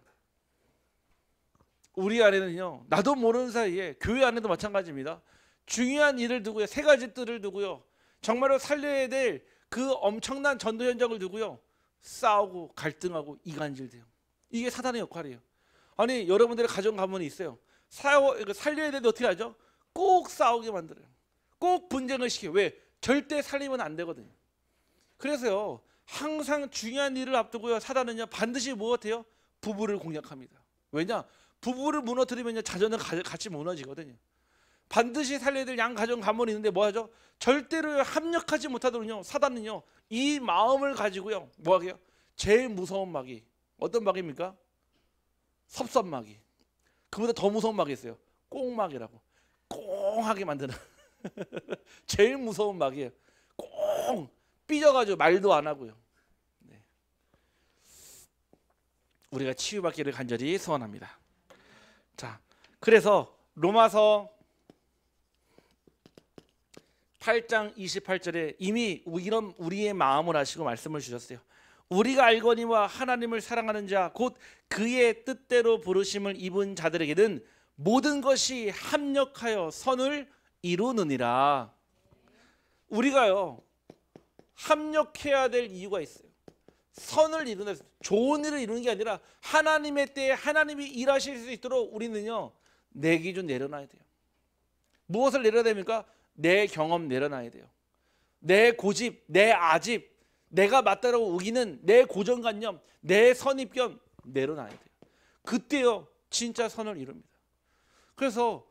우리 안에는요, 나도 모르는 사이에 교회 안에도 마찬가지입니다. 중요한 일을 두고요, 세 가지 뜰을 두고요, 정말로 살려야 될 그 엄청난 전도 현장을 두고요, 싸우고 갈등하고 이간질돼요. 이게 사단의 역할이에요. 아니, 여러분들의 가정 가문이 있어요. 살려야 되는데 어떻게 하죠? 꼭 싸우게 만들어요. 꼭 분쟁을 시켜요. 왜? 절대 살리면 안 되거든요. 그래서요, 항상 중요한 일을 앞두고요, 사단은요 반드시 무엇해요? 부부를 공략합니다. 왜냐? 부부를 무너뜨리면요 자녀는 같이 무너지거든요. 반드시 살려야 될 양 가정 가문이 있는데 뭐하죠? 절대로 합력하지 못하도록요, 사단은요 이 마음을 가지고요 뭐하게요? 제일 무서운 마귀, 어떤 마귀입니까? 섭섭마귀. 그보다 더 무서운 마귀 있어요. 꽁마귀라고. 꽁하게 만드는 제일 무서운 마귀예요. 꽁 삐져가지고 말도 안 하고요. 네. 우리가 치유받기를 간절히 소원합니다. 자, 그래서 로마서 8장 28절에 이미 이런 우리의 마음을 아시고 말씀을 주셨어요. 우리가 알거니와 하나님을 사랑하는 자 곧 그의 뜻대로 부르심을 입은 자들에게는 모든 것이 합력하여 선을 이루느니라. 우리가요 합력해야 될 이유가 있어요. 선을 이루는, 좋은 일을 이루는 게 아니라 하나님의 때에 하나님이 일하실 수 있도록 우리는요 내 기준 내려놔야 돼요. 무엇을 내려야 됩니까? 내 경험 내려놔야 돼요. 내 고집, 내 아집, 내가 맞다라고 우기는 내 고정관념, 내 선입견 내려놔야 돼요. 그때요 진짜 선을 이룹니다. 그래서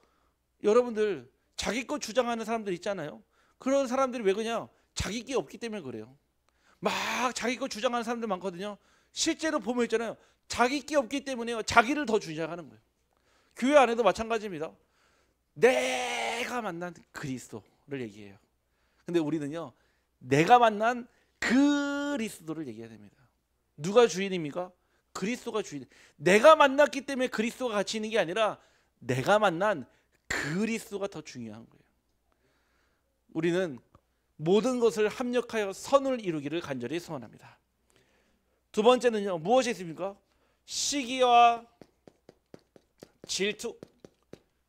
여러분들 자기 것 주장하는 사람들 있잖아요. 그런 사람들이 왜 그러냐? 자기 게 없기 때문에 그래요. 막 자기 것 주장하는 사람들 많거든요. 실제로 보면 있잖아요. 자기 게 없기 때문에요 자기를 더 주장하는 거예요. 교회 안에도 마찬가지입니다. 내가 만난 그리스도를 얘기해요. 근데 우리는요 내가 만난 그리스도를 얘기해야 됩니다. 누가 주인입니까? 그리스도가 주인. 내가 만났기 때문에 그리스도가 같이 있는 게 아니라 내가 만난 그리스도가 더 중요한 거예요. 우리는 모든 것을 합력하여 선을 이루기를 간절히 소원합니다. 두 번째는요 무엇이 있습니까? 시기와 질투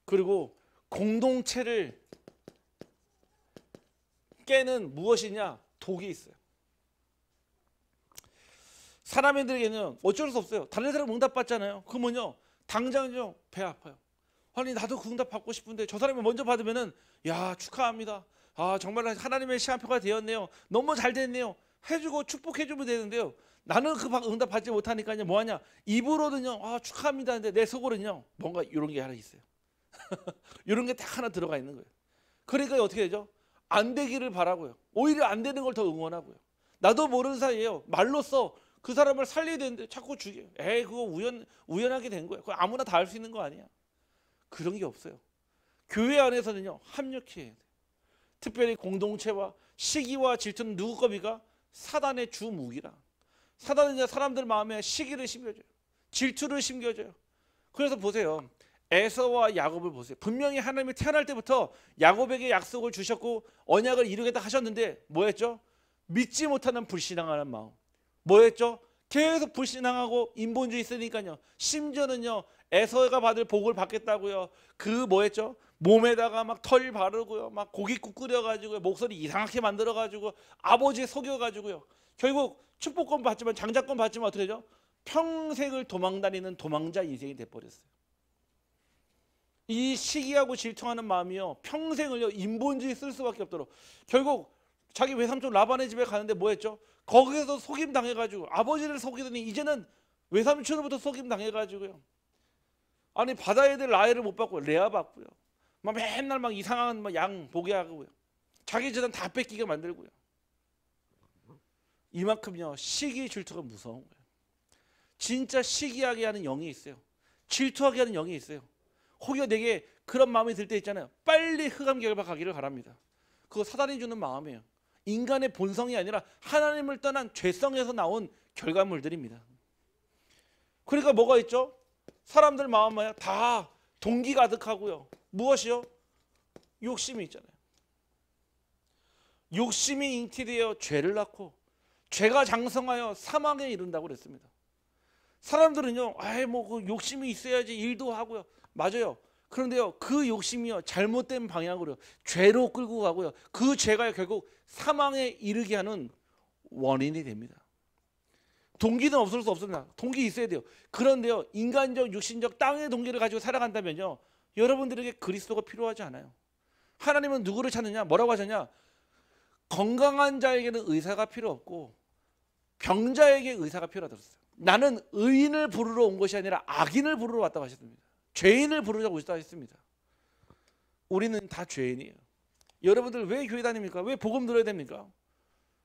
그리고 공동체를 깨는 무엇이냐? 독이 있어요. 사람들에게는 어쩔 수 없어요. 다른 사람 응답 받잖아요. 그러면요 당장요 배 아파요. 아니 나도 그 응답 받고 싶은데 저 사람이 먼저 받으면은 야 축하합니다. 아 정말 하나님의 시한표가 되었네요. 너무 잘 됐네요. 해주고 축복해주면 되는데요. 나는 그 응답 받지 못하니까요 뭐하냐? 입으로는요 아 축하합니다 하는데 내 속으로는요 뭔가 이런 게 하나 있어요. 이런 게 딱 하나 들어가 있는 거예요. 그러니까 어떻게 되죠? 안 되기를 바라고요. 오히려 안 되는 걸 더 응원하고요. 나도 모르는 사이에요. 말로써 그 사람을 살려야 되는데 자꾸 죽여요. 에이 그거 우연하게 된 거예요. 그거 아무나 다 할 수 있는 거 아니야. 그런 게 없어요. 교회 안에서는요 합력해야 돼요. 특별히 공동체와 시기와 질투는 누구 겁니까? 사단의 주 무기라. 사단은 사람들 마음에 시기를 심겨줘요. 질투를 심겨줘요. 그래서 보세요. 에서와 야곱을 보세요. 분명히 하나님이 태어날 때부터 야곱에게 약속을 주셨고 언약을 이루겠다 하셨는데 뭐였죠? 믿지 못하는 불신앙하는 마음. 뭐였죠? 계속 불신앙하고 인본주의 있으니까요. 심지어는요 에서가 받을 복을 받겠다고요. 그 뭐였죠? 몸에다가 막 털 바르고요, 막 고깃국 끓여가지고 목소리 이상하게 만들어가지고 아버지 속여가지고요. 결국 축복권 받지만 장자권 받지만 어떻게 되죠? 평생을 도망다니는 도망자 인생이 돼버렸어요. 이 시기하고 질투하는 마음이요 평생을요 인본주의 쓸 수밖에 없도록 결국 자기 외삼촌 라반의 집에 가는데 뭐했죠? 거기에서 속임 당해가지고 아버지를 속이더니 이제는 외삼촌으로부터 속임 당해가지고요. 아니 바다 애들 라헬을 못 받고 레아 받고요. 막 맨날 막 이상한 막 양 보게 하고요. 자기 재산 다 뺏기게 만들고요. 이만큼요 시기 질투가 무서운 거예요. 진짜 시기하게 하는 영이 있어요. 질투하게 하는 영이 있어요. 혹여 내게 그런 마음이 들 때 있잖아요. 빨리 흑암 결박하기를 바랍니다. 그거 사단이 주는 마음이에요. 인간의 본성이 아니라 하나님을 떠난 죄성에서 나온 결과물들입니다. 그러니까 뭐가 있죠? 사람들 마음에 다 동기 가득하고요. 무엇이요? 욕심이 있잖아요. 욕심이 잉태되어 죄를 낳고 죄가 장성하여 사망에 이른다고 그랬습니다. 사람들은요, 아이 뭐 그 욕심이 있어야지 일도 하고요. 맞아요. 그런데요, 그 욕심이요 잘못된 방향으로 죄로 끌고 가고요. 그 죄가 결국 사망에 이르게 하는 원인이 됩니다. 동기는 없을 수 없습니다. 동기 있어야 돼요. 그런데요, 인간적, 육신적 땅의 동기를 가지고 살아간다면요, 여러분들에게 그리스도가 필요하지 않아요. 하나님은 누구를 찾느냐? 뭐라고 하셨냐? 건강한 자에게는 의사가 필요 없고 병자에게 의사가 필요하다고 했어요. 나는 의인을 부르러 온 것이 아니라 악인을 부르러 왔다고 하셨습니다. 죄인을 부르자고 오셨다고 했습니다. 우리는 다 죄인이에요. 여러분들 왜 교회 다닙니까? 왜 복음 들어야 됩니까?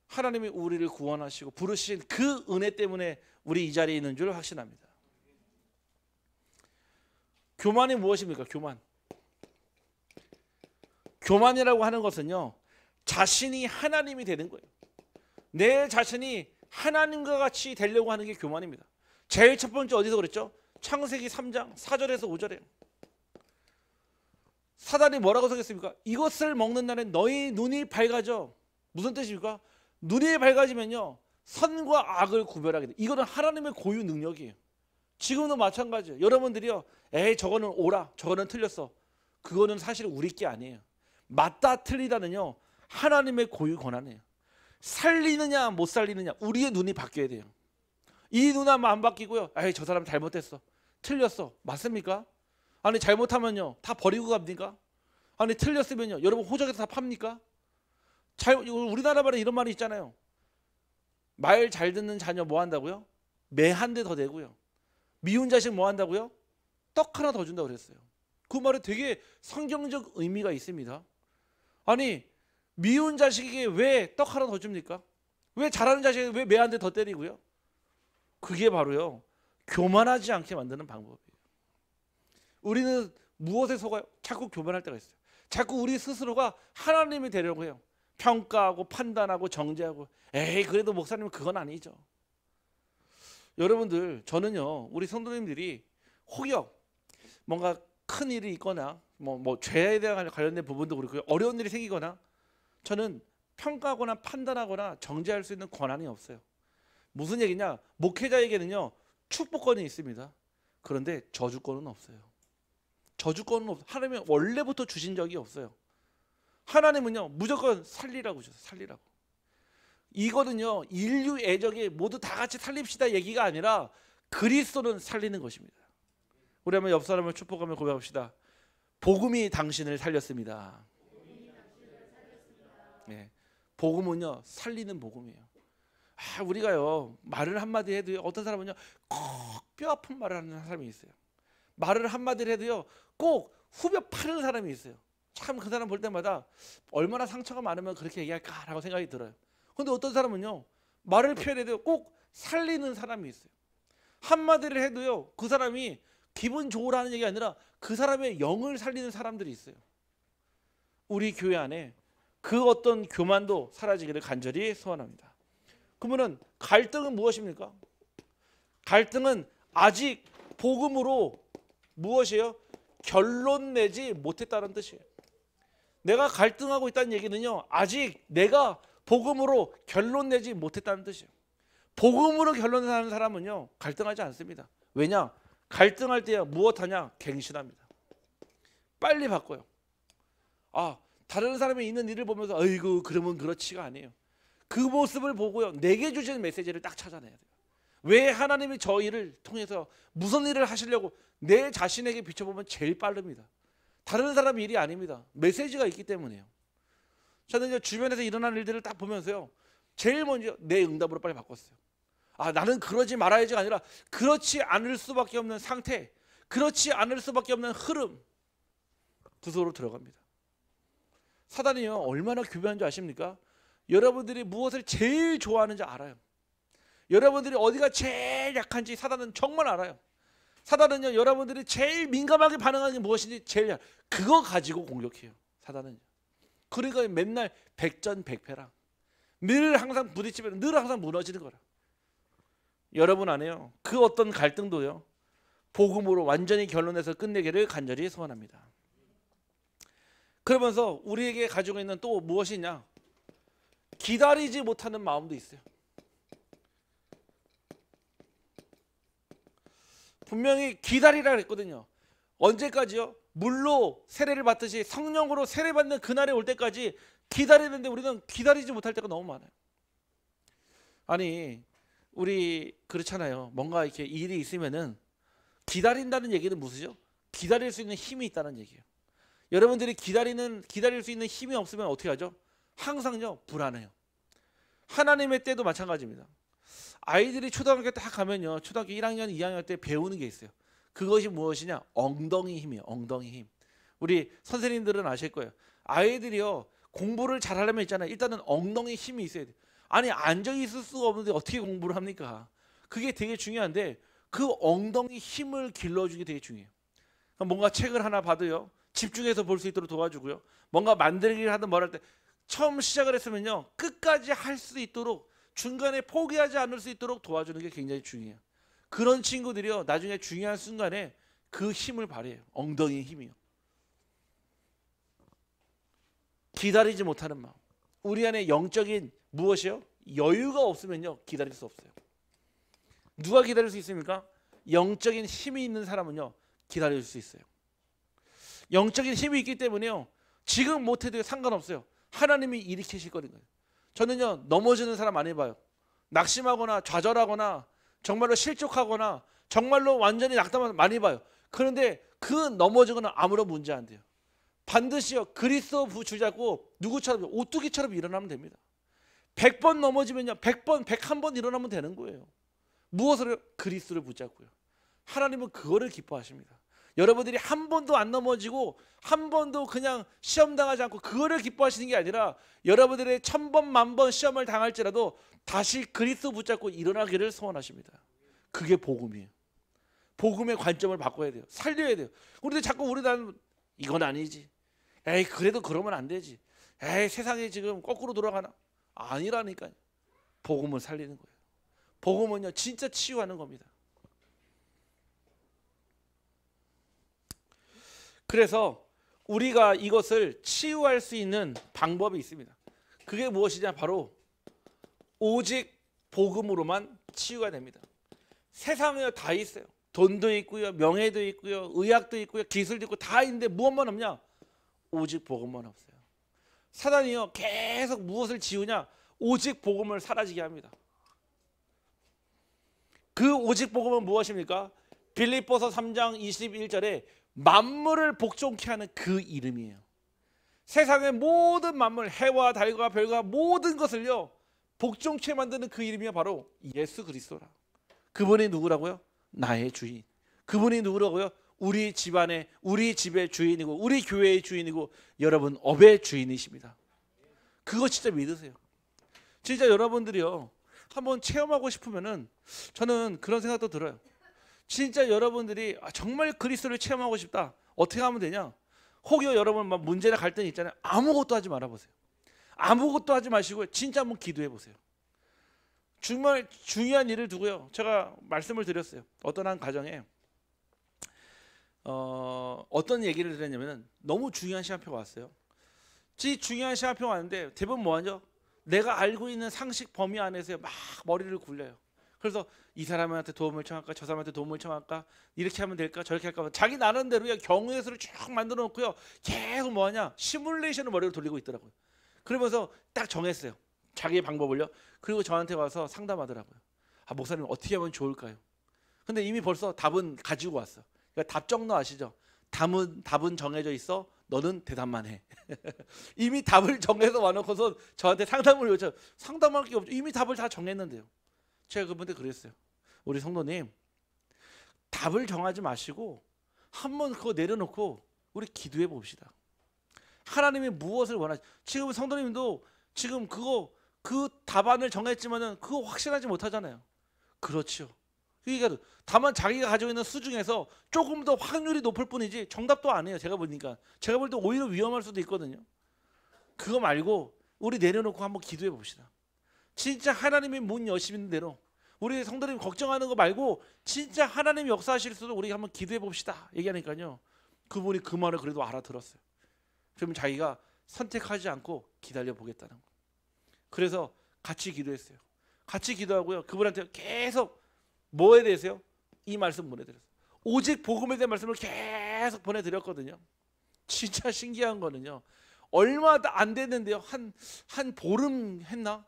하나님이 우리를 구원하시고 부르신 그 은혜 때문에 우리 이 자리에 있는 줄 확신합니다. 교만이 무엇입니까? 교만이라고 하는 것은요, 자신이 하나님이 되는 거예요. 내 자신이 하나님과 같이 되려고 하는 게 교만입니다. 제일 첫 번째 어디서 그랬죠? 창세기 3장 4절에서 5절에 사단이 뭐라고 쓰겠습니까? 이것을 먹는 날에 너희 눈이 밝아져. 무슨 뜻입니까? 눈이 밝아지면요, 선과 악을 구별하게 돼. 이거는 하나님의 고유 능력이에요. 지금도 마찬가지예요. 여러분들이요, 에이 저거는 옳아, 저거는 틀렸어. 그거는 사실 우리 게 아니에요. 맞다 틀리다는요, 하나님의 고유 권한이에요. 살리느냐 못 살리느냐, 우리의 눈이 바뀌어야 돼요. 이 눈 하면 안 바뀌고요, 에이 저 사람 잘못했어, 틀렸어, 맞습니까? 아니 잘못하면요 다 버리고 갑니까? 아니 틀렸으면요 여러분 호적에서 다 팝니까? 우리나라 말에 이런 말이 있잖아요. 말 잘 듣는 자녀 뭐 한다고요? 매 한 대 더 내고요. 미운 자식 뭐 한다고요? 떡 하나 더 준다고 그랬어요. 그 말에 되게 성경적 의미가 있습니다. 아니 미운 자식에게 왜 떡 하나 더 줍니까? 왜 잘하는 자식에게 왜 매 한 대 더 때리고요? 그게 바로요, 교만하지 않게 만드는 방법이에요. 우리는 무엇에 속아요? 자꾸 교만할 때가 있어요. 자꾸 우리 스스로가 하나님이 되려고 해요. 평가하고 판단하고 정죄하고, 에이 그래도 목사님은 그건 아니죠. 여러분들, 저는요 우리 성도님들이 혹여 뭔가 큰 일이 있거나 뭐 죄에 대한 관련된 부분도 그렇고요, 어려운 일이 생기거나, 저는 평가하거나 판단하거나 정죄할 수 있는 권한이 없어요. 무슨 얘기냐? 목회자에게는요 축복권이 있습니다. 그런데 저주권은 없어요. 저주권은 없어요. 하나님은 원래부터 주신 적이 없어요. 하나님은요 무조건 살리라고 주셨어요. 살리라고. 이거는요 인류 애적에 모두 다 같이 살립시다 얘기가 아니라 그리스도는 살리는 것입니다. 우리 한번 옆 사람을 축복하며 고백합시다. 복음이 당신을 살렸습니다. 네, 복음은요 살리는 복음이에요. 우리가요 말을 한마디 해도요, 어떤 사람은요 꼭 뼈 아픈 말을 하는 사람이 있어요. 말을 한마디를 해도요 꼭 후벼 파는 사람이 있어요. 참 그 사람 볼 때마다 얼마나 상처가 많으면 그렇게 얘기할까라고 생각이 들어요. 근데 어떤 사람은요 말을 표현해도 꼭 살리는 사람이 있어요. 한마디를 해도요 그 사람이 기분 좋으라는 얘기가 아니라 그 사람의 영을 살리는 사람들이 있어요. 우리 교회 안에 그 어떤 교만도 사라지기를 간절히 소원합니다. 그러면 갈등은 무엇입니까? 갈등은 아직 복음으로 무엇이에요? 결론 내지 못했다는 뜻이에요. 내가 갈등하고 있다는 얘기는요 아직 내가 복음으로 결론 내지 못했다는 뜻이에요. 복음으로 결론 내는 사람은요 갈등하지 않습니다. 왜냐? 갈등할 때 무엇하냐? 갱신합니다. 빨리 바꿔요. 다른 사람이 있는 일을 보면서 어이구 그러면 그렇지가 아니에요. 그 모습을 보고요 내게 주시는 메시지를 딱 찾아내야 돼요. 왜 하나님이 저 일을 통해서 무슨 일을 하시려고 내 자신에게 비춰보면 제일 빠릅니다. 다른 사람 일이 아닙니다. 메시지가 있기 때문에요. 저는 주변에서 일어나는 일들을 딱 보면서요 제일 먼저 내 응답으로 빨리 바꿨어요. 나는 그러지 말아야지가 아니라 그렇지 않을 수밖에 없는 상태, 그렇지 않을 수밖에 없는 흐름, 그 속으로 들어갑니다. 사단이요 얼마나 교묘한 줄 아십니까? 여러분들이 무엇을 제일 좋아하는지 알아요. 여러분들이 어디가 제일 약한지 사단은 정말 알아요. 사단은요 여러분들이 제일 민감하게 반응하는 게 무엇인지 제일 그거 가지고 공격해요. 사단은요. 그러니까 맨날 백전백패라. 늘 항상 부딪히면 늘 항상 무너지는 거라. 여러분 안에요 그 어떤 갈등도요 복음으로 완전히 결론내서 끝내기를 간절히 소원합니다. 그러면서 우리에게 가지고 있는 또 무엇이냐? 기다리지 못하는 마음도 있어요. 분명히 기다리라 그랬거든요. 언제까지요? 물로 세례를 받듯이 성령으로 세례받는 그날이 올 때까지 기다리는데 우리는 기다리지 못할 때가 너무 많아요. 아니 우리 그렇잖아요. 뭔가 이렇게 일이 있으면은 기다린다는 얘기는 무엇이죠? 기다릴 수 있는 힘이 있다는 얘기예요. 여러분들이 기다릴 수 있는 힘이 없으면 어떻게 하죠? 항상요 불안해요. 하나님의 때도 마찬가지입니다. 아이들이 초등학교 딱 가면요, 초등학교 1학년, 2학년 때 배우는 게 있어요. 그것이 무엇이냐? 엉덩이 힘이에요. 엉덩이 힘. 우리 선생님들은 아실 거예요. 아이들이요 공부를 잘하려면 있잖아요. 일단은 엉덩이 힘이 있어야 돼요. 아니 앉아 있을 수가 없는데 어떻게 공부를 합니까? 그게 되게 중요한데 그 엉덩이 힘을 길러주기 되게 중요해요. 뭔가 책을 하나 봐도요 집중해서 볼 수 있도록 도와주고요. 뭔가 만들기를 하든 뭘 할 때 처음 시작을 했으면요 끝까지 할 수 있도록 중간에 포기하지 않을 수 있도록 도와주는 게 굉장히 중요해요. 그런 친구들이요 나중에 중요한 순간에 그 힘을 발휘해요. 엉덩이 힘이요. 기다리지 못하는 마음. 우리 안에 영적인 무엇이요? 여유가 없으면요 기다릴 수 없어요. 누가 기다릴 수 있습니까? 영적인 힘이 있는 사람은요 기다릴 수 있어요. 영적인 힘이 있기 때문에요 지금 못해도 상관없어요. 하나님이 일으키실 거예요. 저는요 넘어지는 사람 많이 봐요. 낙심하거나 좌절하거나 정말로 실족하거나 정말로 완전히 낙담하는 많이 봐요. 그런데 그 넘어지거나 아무런 문제 안 돼요. 반드시요 그리스도 붙잡고 누구처럼 오뚜기처럼 일어나면 됩니다. 100번 넘어지면요 100번 101번 일어나면 되는 거예요. 무엇을? 그리스도를 붙잡고요. 하나님은 그거를 기뻐하십니다. 여러분들이 한 번도 안 넘어지고 한 번도 그냥 시험 당하지 않고 그거를 기뻐하시는 게 아니라 여러분들의 1000번 만번 시험을 당할지라도 다시 그리스도 붙잡고 일어나기를 소원하십니다. 그게 복음이에요. 복음의 관점을 바꿔야 돼요. 살려야 돼요. 그런데 자꾸 우리는 이건 아니지. 에이 그래도 그러면 안 되지. 에이 세상이 지금 거꾸로 돌아가나? 아니라니까요. 복음을 살리는 거예요. 복음은요 진짜 치유하는 겁니다. 그래서 우리가 이것을 치유할 수 있는 방법이 있습니다. 그게 무엇이냐? 바로 오직 복음으로만 치유가 됩니다. 세상에 다 있어요. 돈도 있고요, 명예도 있고요, 의학도 있고요, 기술도 있고 다 있는데 무엇만 없냐? 오직 복음만 없어요. 사단이요 계속 무엇을 지우냐? 오직 복음을 사라지게 합니다. 그 오직 복음은 무엇입니까? 빌립보서 3장 21절에 만물을 복종케 하는 그 이름이에요. 세상의 모든 만물, 해와 달과 별과 모든 것을요 복종케 만드는 그 이름이 바로 예수 그리스도라. 그분이 누구라고요? 나의 주인. 그분이 누구라고요? 우리 집안의 우리 집의 주인이고 우리 교회의 주인이고 여러분 업의 주인이십니다. 그거 진짜 믿으세요. 진짜 여러분들이요 한번 체험하고 싶으면은 저는 그런 생각도 들어요. 진짜 여러분들이 정말 그리스도를 체험하고 싶다. 어떻게 하면 되냐? 혹여 여러분 막 문제나 갈등이 있잖아요. 아무것도 하지 말아보세요. 아무것도 하지 마시고 진짜 한번 기도해 보세요. 정말 중요한 일을 두고요. 제가 말씀을 드렸어요. 어떤 한 가정에 어떤 얘기를 드렸냐면은 너무 중요한 시간표가 왔어요. 중요한 시간표가 왔는데 대부분 뭐하죠? 내가 알고 있는 상식 범위 안에서 막 머리를 굴려요. 그래서 이 사람한테 도움을 청할까 저 사람한테 도움을 청할까 이렇게 하면 될까 저렇게 할까 자기 나름대로요 경우의 수를 쭉 만들어 놓고요 계속 뭐하냐 시뮬레이션을 머리를 돌리고 있더라고요. 그러면서 딱 정했어요 자기의 방법을요. 그리고 저한테 와서 상담하더라고요. 목사님 어떻게 하면 좋을까요? 근데 이미 벌써 답은 가지고 왔어. 그러니까 답정너 아시죠? 답은 정해져 있어. 너는 대답만 해. 이미 답을 정해서 와놓고서 저한테 상담을 요청. 상담할 게 없죠. 이미 답을 다 정했는데요. 제가 그분한테 그랬어요. 우리 성도님 답을 정하지 마시고 한번 그거 내려놓고 우리 기도해 봅시다. 하나님이 무엇을 원하시? 지금 성도님도 지금 그 답안을 정했지만은 그거 확신하지 못하잖아요. 그렇죠. 그러니까 다만 자기가 가지고 있는 수 중에서 조금 더 확률이 높을 뿐이지 정답도 아니에요. 제가 보니까 제가 볼 때 오히려 위험할 수도 있거든요. 그거 말고 우리 내려놓고 한번 기도해 봅시다. 진짜 하나님이 문 여시는 대로 우리 성도님 걱정하는 거 말고 진짜 하나님이 역사하실 수도 우리 한번 기도해 봅시다. 얘기하니까요. 그분이 그 말을 그래도 알아들었어요. 그러면 자기가 선택하지 않고 기다려 보겠다는 거. 그래서 같이 기도했어요. 같이 기도하고요. 그분한테 계속 뭐에 대해서요? 이 말씀 보내드렸어요. 오직 복음에 대한 말씀을 계속 보내드렸거든요. 진짜 신기한 거는요. 얼마 안 됐는데요. 한 보름 했나?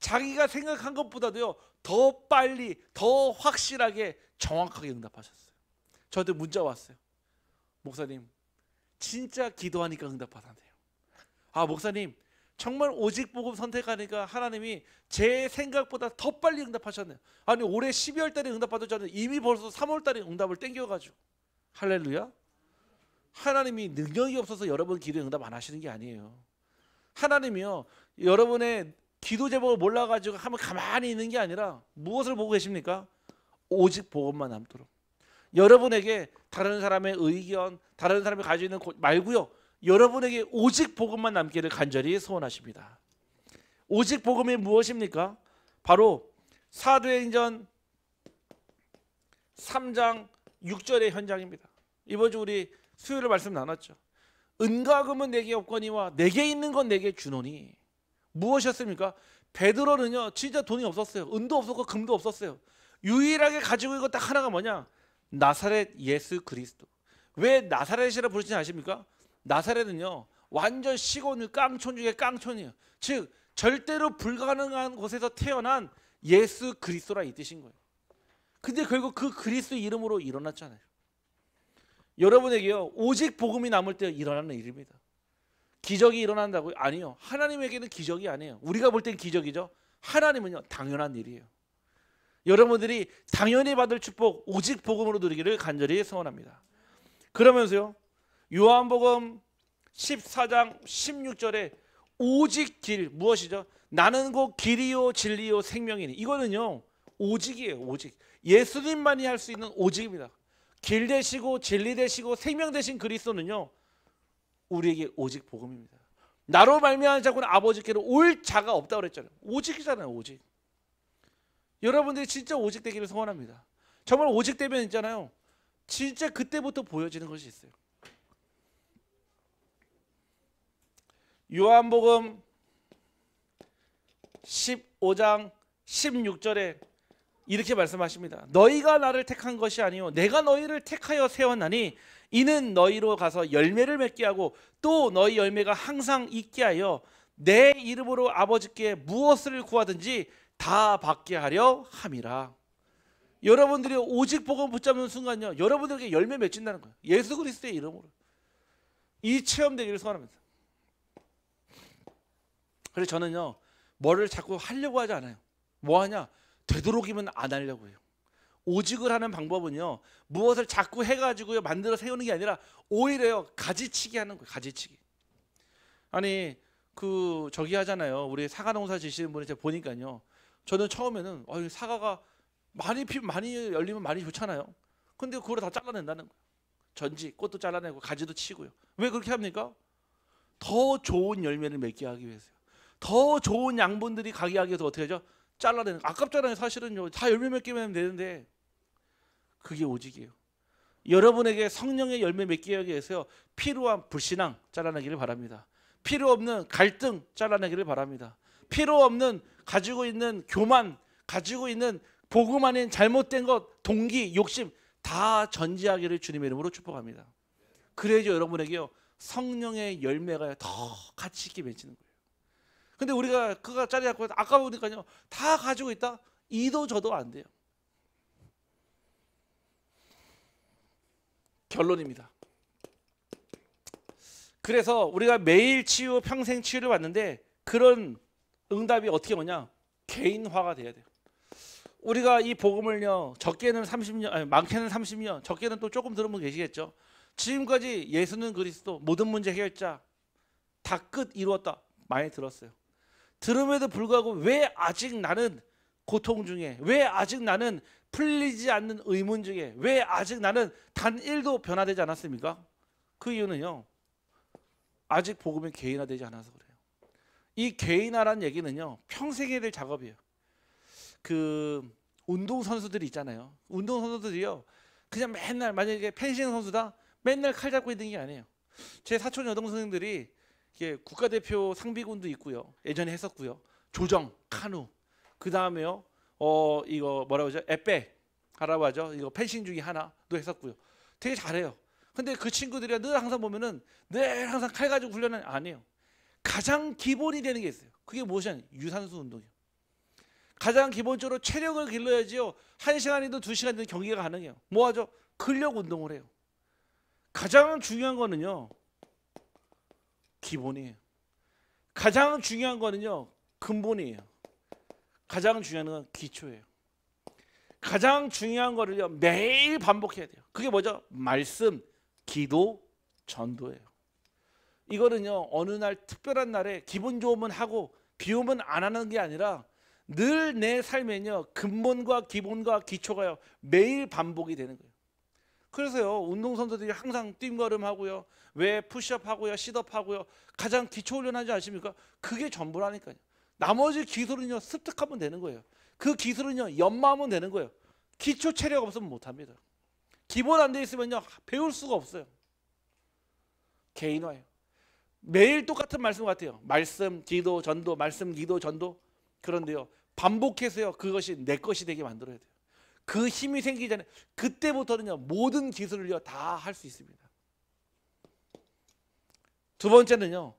자기가 생각한 것보다도요. 더 빨리, 더 확실하게 정확하게 응답하셨어요. 저한테 문자 왔어요. 목사님, 진짜 기도하니까 응답받았네요. 아, 목사님 정말 오직 복음 선택하니까 하나님이 제 생각보다 더 빨리 응답하셨네요. 아니 올해 12월 달에 응답받았잖아요. 이미 벌써 3월 달에 응답을 땡겨가지고. 할렐루야. 하나님이 능력이 없어서 여러분 기도에 응답 안 하시는 게 아니에요. 하나님이요 여러분의 기도 제목을 몰라가지고 하면 가만히 있는 게 아니라 무엇을 보고 계십니까? 오직 복음만 남도록. 여러분에게 다른 사람의 의견, 다른 사람이 가지고 있는 말고요. 여러분에게 오직 복음만 남기를 간절히 소원하십니다. 오직 복음이 무엇입니까? 바로 사도행전 3장 6절의 현장입니다. 이번 주 우리 수요일에 말씀 나눴죠. 은과 금은 내게 없거니와 내게 있는 건 내게 주노니. 무엇이었습니까? 베드로는요 진짜 돈이 없었어요. 은도 없었고 금도 없었어요. 유일하게 가지고 있는 것 딱 하나가 뭐냐? 나사렛 예수 그리스도. 왜 나사렛이라 부르시는지 아십니까? 나사렛은요 완전 시골 깡촌 중에 깡촌이에요. 즉 절대로 불가능한 곳에서 태어난 예수 그리스도라 이 뜻인 거예요. 근데 결국 그 그리스도 이름으로 일어났잖아요. 여러분에게요 오직 복음이 남을 때 일어나는 일입니다. 기적이 일어난다고요? 아니요. 하나님에게는 기적이 아니에요. 우리가 볼 땐 기적이죠. 하나님은요 당연한 일이에요. 여러분들이 당연히 받을 축복 오직 복음으로 누리기를 간절히 소원합니다. 그러면서요 요한복음 14장 16절에 오직 길 무엇이죠? 나는 곧 길이요 진리요 생명이니. 이거는요 오직이에요. 오직. 예수님만이 할 수 있는 오직입니다. 길 되시고 진리 되시고 생명 되신 그리스도는요 우리에게 오직 복음입니다. 나로 말미암은 자고는 아버지께로 올 자가 없다고 그랬잖아요. 오직이잖아요. 오직. 여러분들이 진짜 오직 되기를 소원합니다. 정말 오직 되면 있잖아요 진짜 그때부터 보여지는 것이 있어요. 요한복음 15장 16절에 이렇게 말씀하십니다. 너희가 나를 택한 것이 아니요 내가 너희를 택하여 세웠나니 이는 너희로 가서 열매를 맺게 하고 또 너희 열매가 항상 있게 하여 내 이름으로 아버지께 무엇을 구하든지 다 받게 하려 함이라. 여러분들이 오직 복음 붙잡는 순간요 여러분들에게 열매 맺힌다는 거예요. 예수 그리스도의 이름으로. 이 체험 되기를 소원합니다. 그래서 저는요 뭐를 자꾸 하려고 하지 않아요. 뭐 하냐? 되도록이면 안 하려고 해요. 오직을 하는 방법은요 무엇을 자꾸 해가지고요 만들어 세우는 게 아니라 오히려요 가지치기 하는 거예요. 가지치기. 아니 그 저기 하잖아요. 우리 사과 농사 지시는 분이 제가 보니까요 저는 처음에는 사과가 많이 열리면 많이 좋잖아요. 근데 그걸 다 잘라낸다는 거예요. 전지 꽃도 잘라내고 가지도 치고요. 왜 그렇게 합니까? 더 좋은 열매를 맺게 하기 위해서요. 더 좋은 양분들이 가게 하기 위해서 어떻게 하죠? 잘라내는. 아깝잖아요. 사실은요. 다 열매 맺게 하면 되는데 그게 오직이에요. 여러분에게 성령의 열매 맺게 하기 위해서요. 필요한 불신앙 잘라내기를 바랍니다. 필요 없는 갈등 잘라내기를 바랍니다. 필요 없는 가지고 있는 교만, 가지고 있는 복음 아닌 잘못된 것, 동기, 욕심 다 전지하기를 주님의 이름으로 축복합니다. 그래야죠 여러분에게요 성령의 열매가 더 가치 있게 맺히는 거예요. 근데 우리가 그거 짜리 잡고 아까 보니까요 다 가지고 있다 이도 저도 안 돼요. 결론입니다. 그래서 우리가 매일 치유, 평생 치유를 받는데 그런 응답이 어떻게 오냐? 개인화가 돼야 돼요. 우리가 이 복음을요 적게는 30년, 아니 많게는 30년, 적게는 또 조금 들은 분 계시겠죠. 지금까지 예수는 그리스도, 모든 문제 해결자, 다 끝 이루었다 많이 들었어요. 들음에도 불구하고 왜 아직 나는 고통 중에, 왜 아직 나는 풀리지 않는 의문 중에, 왜 아직 나는 단 1도 변화되지 않았습니까? 그 이유는요 아직 복음이 개인화되지 않아서 그래요. 이 개인화란 얘기는요 평생 해야 될 작업이에요. 그 운동선수들이 있잖아요. 운동선수들이요 그냥 맨날 만약에 펜싱 선수다 맨날 칼 잡고 있는 게 아니에요. 제 사촌 여동생들이 이게 국가대표 상비군도 있고요. 예전에 했었고요. 조정, 카누, 그 다음에요 이거 뭐라고 하죠? 에페 하라고 하죠. 이거 펜싱 중에 하나도 했었고요. 되게 잘해요. 근데 그 친구들이 늘 항상 보면은 늘 항상 칼 가지고 훈련은 안 해요. 가장 기본이 되는 게 있어요. 그게 무엇이냐? 유산소 운동이에요. 가장 기본적으로 체력을 길러야지요 1시간이든 2시간이든 경기가 가능해요. 뭐 하죠? 근력 운동을 해요. 가장 중요한 거는요 기본이에요. 가장 중요한 거는요, 근본이에요. 가장 중요한 건 기초예요. 가장 중요한 거를요, 매일 반복해야 돼요. 그게 뭐죠? 말씀, 기도, 전도예요. 이거는요, 어느 날 특별한 날에 기분 좋으면 하고 비 오면 안 하는 게 아니라 늘 내 삶에는요, 근본과 기본과 기초가요, 매일 반복이 되는 거예요. 그래서요, 운동선수들이 항상 뛴걸음 하고요, 왜 푸시업 하고요, 시덥 하고요, 가장 기초 훈련하지 않습니까? 그게 전부라니까요. 나머지 기술은요, 습득하면 되는 거예요. 그 기술은요, 연마하면 되는 거예요. 기초 체력 없으면 못합니다. 기본 안 돼 있으면요, 배울 수가 없어요. 개인화예요. 매일 똑같은 말씀 같아요. 말씀, 기도, 전도, 말씀, 기도, 전도. 그런데요, 반복해서요, 그것이 내 것이 되게 만들어야 돼요. 그 힘이 생기기 전에 그때부터는요, 모든 기술을요, 다 할 수 있습니다. 두 번째는요,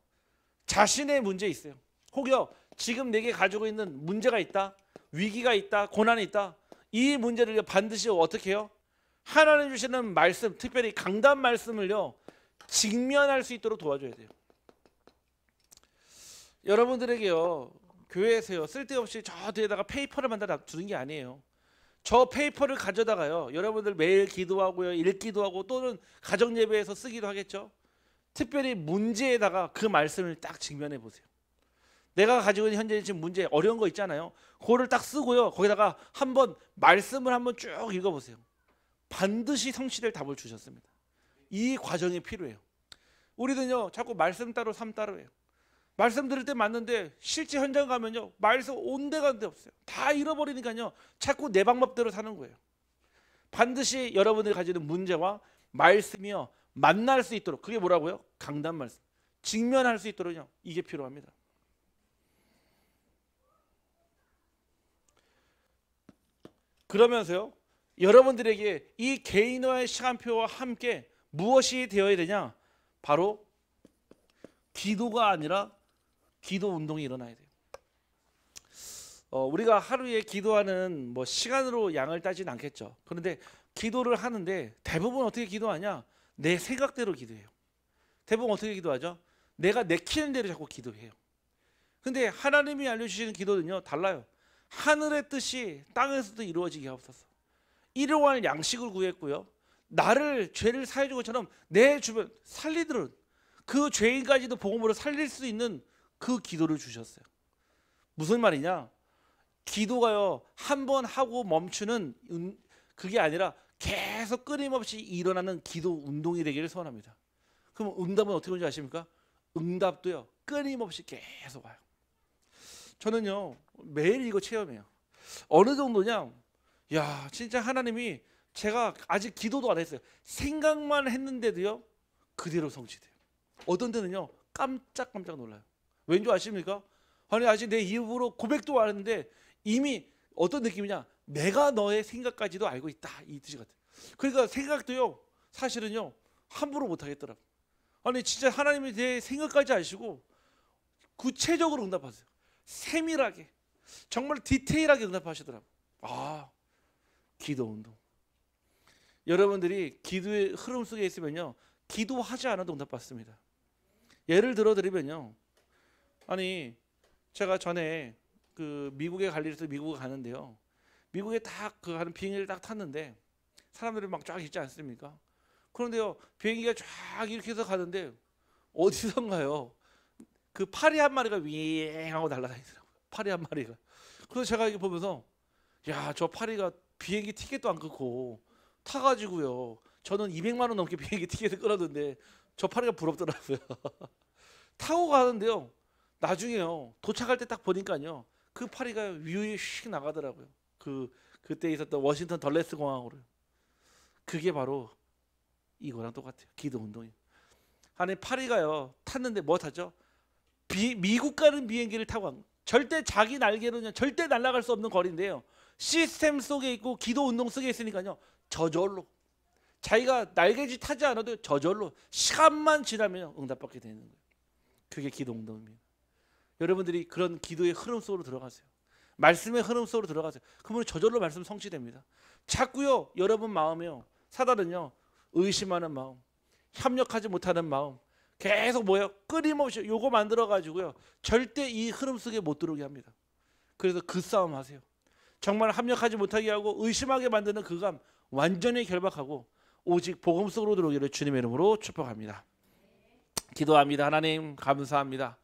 자신의 문제 있어요. 혹여 지금 내게 가지고 있는 문제가 있다, 위기가 있다, 고난이 있다. 이 문제를 반드시 어떻게 해요? 하나님 주시는 말씀, 특별히 강단 말씀을요, 직면할 수 있도록 도와줘야 돼요. 여러분들에게요, 교회에서요, 쓸데없이 저 뒤에다가 페이퍼를 만들어 두는 게 아니에요. 저 페이퍼를 가져다가요, 여러분들 매일 기도하고요, 읽기도 하고, 또는 가정 예배에서 쓰기도 하겠죠. 특별히 문제에다가 그 말씀을 딱 직면해 보세요. 내가 가지고 있는 현재 지금 문제, 어려운 거 있잖아요. 그거를 딱 쓰고요, 거기다가 한번 말씀을 한번 쭉 읽어보세요. 반드시 성취될 답을 주셨습니다. 이 과정이 필요해요. 우리는요, 자꾸 말씀 따로 삶 따로 해요. 말씀 들을 때 맞는데 실제 현장 가면요, 말씀 온데간데 없어요. 다 잃어버리니까요, 자꾸 내 방법대로 사는 거예요. 반드시 여러분들이 가지는 문제와 말씀이요, 만날 수 있도록, 그게 뭐라고요? 강단 말씀, 직면할 수 있도록요, 이게 필요합니다. 그러면서요, 여러분들에게 이 개인화의 시간표와 함께 무엇이 되어야 되냐? 바로 기도가 아니라 기도 운동이 일어나야 돼요. 우리가 하루에 기도하는 뭐 시간으로 양을 따지는 않겠죠. 그런데 기도를 하는데 대부분 어떻게 기도하냐? 내 생각대로 기도해요. 대부분 어떻게 기도하죠? 내가 내키는 대로 자꾸 기도해요. 근데 하나님이 알려주시는 기도는요, 달라요. 하늘의 뜻이 땅에서도 이루어지게 하옵소서. 일용할 양식을 구했고요, 나를 죄를 사해 준 것처럼 내 주변 살리들은 그 죄인까지도 복음으로 살릴 수 있는 그 기도를 주셨어요. 무슨 말이냐? 기도가요, 한 번 하고 멈추는 그게 아니라 계속 끊임없이 일어나는 기도 운동이 되기를 소원합니다. 그럼 응답은 어떻게 오는지 아십니까? 응답도요, 끊임없이 계속 와요. 저는요, 매일 이거 체험해요. 어느 정도냐? 야, 진짜 하나님이, 제가 아직 기도도 안 했어요. 생각만 했는데도요, 그대로 성취돼요. 어떤 때는요, 깜짝깜짝 놀라요. 왠지 아십니까? 아니, 아직 내 입으로 고백도 안 했는데 이미 어떤 느낌이냐? 내가 너의 생각까지도 알고 있다, 이 뜻이 같아요. 그러니까 생각도요, 사실은요, 함부로 못 하겠더라고요. 아니, 진짜 하나님이 내 생각까지 아시고 구체적으로 응답하세요. 세밀하게, 정말 디테일하게 응답하시더라고요. 아, 기도 운동. 여러분들이 기도의 흐름 속에 있으면요, 기도하지 않아도 응답받습니다. 예를 들어 드리면요, 아니, 제가 전에 그 미국에 갈 일이 있어서 미국에 가는데요, 미국에 딱 그 하는 비행기를 딱 탔는데 사람들이 막 쫙 있지 않습니까? 그런데요, 비행기가 쫙 이렇게 해서 가는데 어디선가요, 그 파리 한 마리가 윙 하고 날아다니더라고요. 파리 한 마리가. 그래서 제가 이게 보면서, 야, 저 파리가 비행기 티켓도 안 끊고 타가지고요, 저는 200만 원 넘게 비행기 티켓을 끊었는데 저 파리가 부럽더라고요. 타고 가는데요, 나중에요, 도착할 때 딱 보니까요, 그 파리가 위에 휙 나가더라고요. 그때 있었던 워싱턴 덜레스 공항으로. 그게 바로 이거랑 똑같아요. 기도 운동이. 아니, 파리가요, 탔는데 뭐 탔죠? 미국 가는 비행기를 타고 간 거예요. 절대 자기 날개로는 절대 날아갈 수 없는 거리인데요, 시스템 속에 있고 기도 운동 속에 있으니까요, 저절로 자기가 날개짓 타지 않아도 저절로 시간만 지나면 응답받게 되는 거예요. 그게 기도 운동입니다. 여러분들이 그런 기도의 흐름 속으로 들어가세요. 말씀의 흐름 속으로 들어가세요. 그러면 저절로 말씀 성취됩니다. 자꾸요, 여러분 마음에요, 사단은요, 의심하는 마음, 협력하지 못하는 마음, 계속 뭐예요? 끊임없이 요거 만들어 가지고요. 절대 이 흐름 속에 못 들어오게 합니다. 그래서 그 싸움 하세요. 정말 합력하지 못하게 하고 의심하게 만드는 그 감 완전히 결박하고 오직 복음 속으로 들어오기를 주님의 이름으로 축복합니다. 기도합니다. 하나님 감사합니다.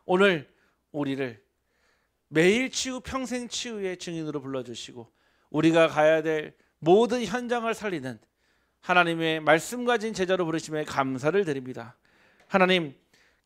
오늘 우리를 매일 치유 평생 치유의 증인으로 불러주시고 우리가 가야 될 모든 현장을 살리는 하나님의 말씀 가진 제자로 부르심에 감사를 드립니다. 하나님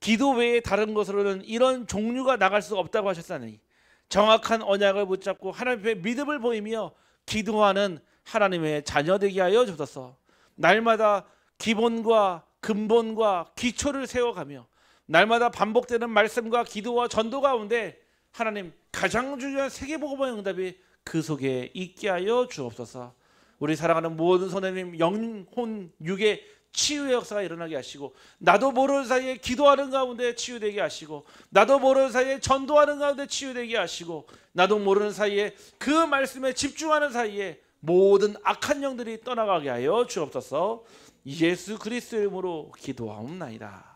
기도 외에 다른 것으로는 이런 종류가 나갈 수 없다고 하셨사니 정확한 언약을 붙잡고 하나님 앞에 믿음을 보이며 기도하는 하나님의 자녀 되게 하여 주소서. 날마다 기본과 근본과 기초를 세워가며 날마다 반복되는 말씀과 기도와 전도 가운데 하나님 가장 중요한 세계복음의 응답이 그 속에 있게 하여 주옵소서. 우리 사랑하는 모든 선생님 영혼 육의 치유의 역사가 일어나게 하시고 나도 모르는 사이에 기도하는 가운데 치유되게 하시고 나도 모르는 사이에 전도하는 가운데 치유되게 하시고 나도 모르는 사이에 그 말씀에 집중하는 사이에 모든 악한 영들이 떠나가게 하여 주옵소서. 예수 그리스도의 이름으로 기도하옵나이다.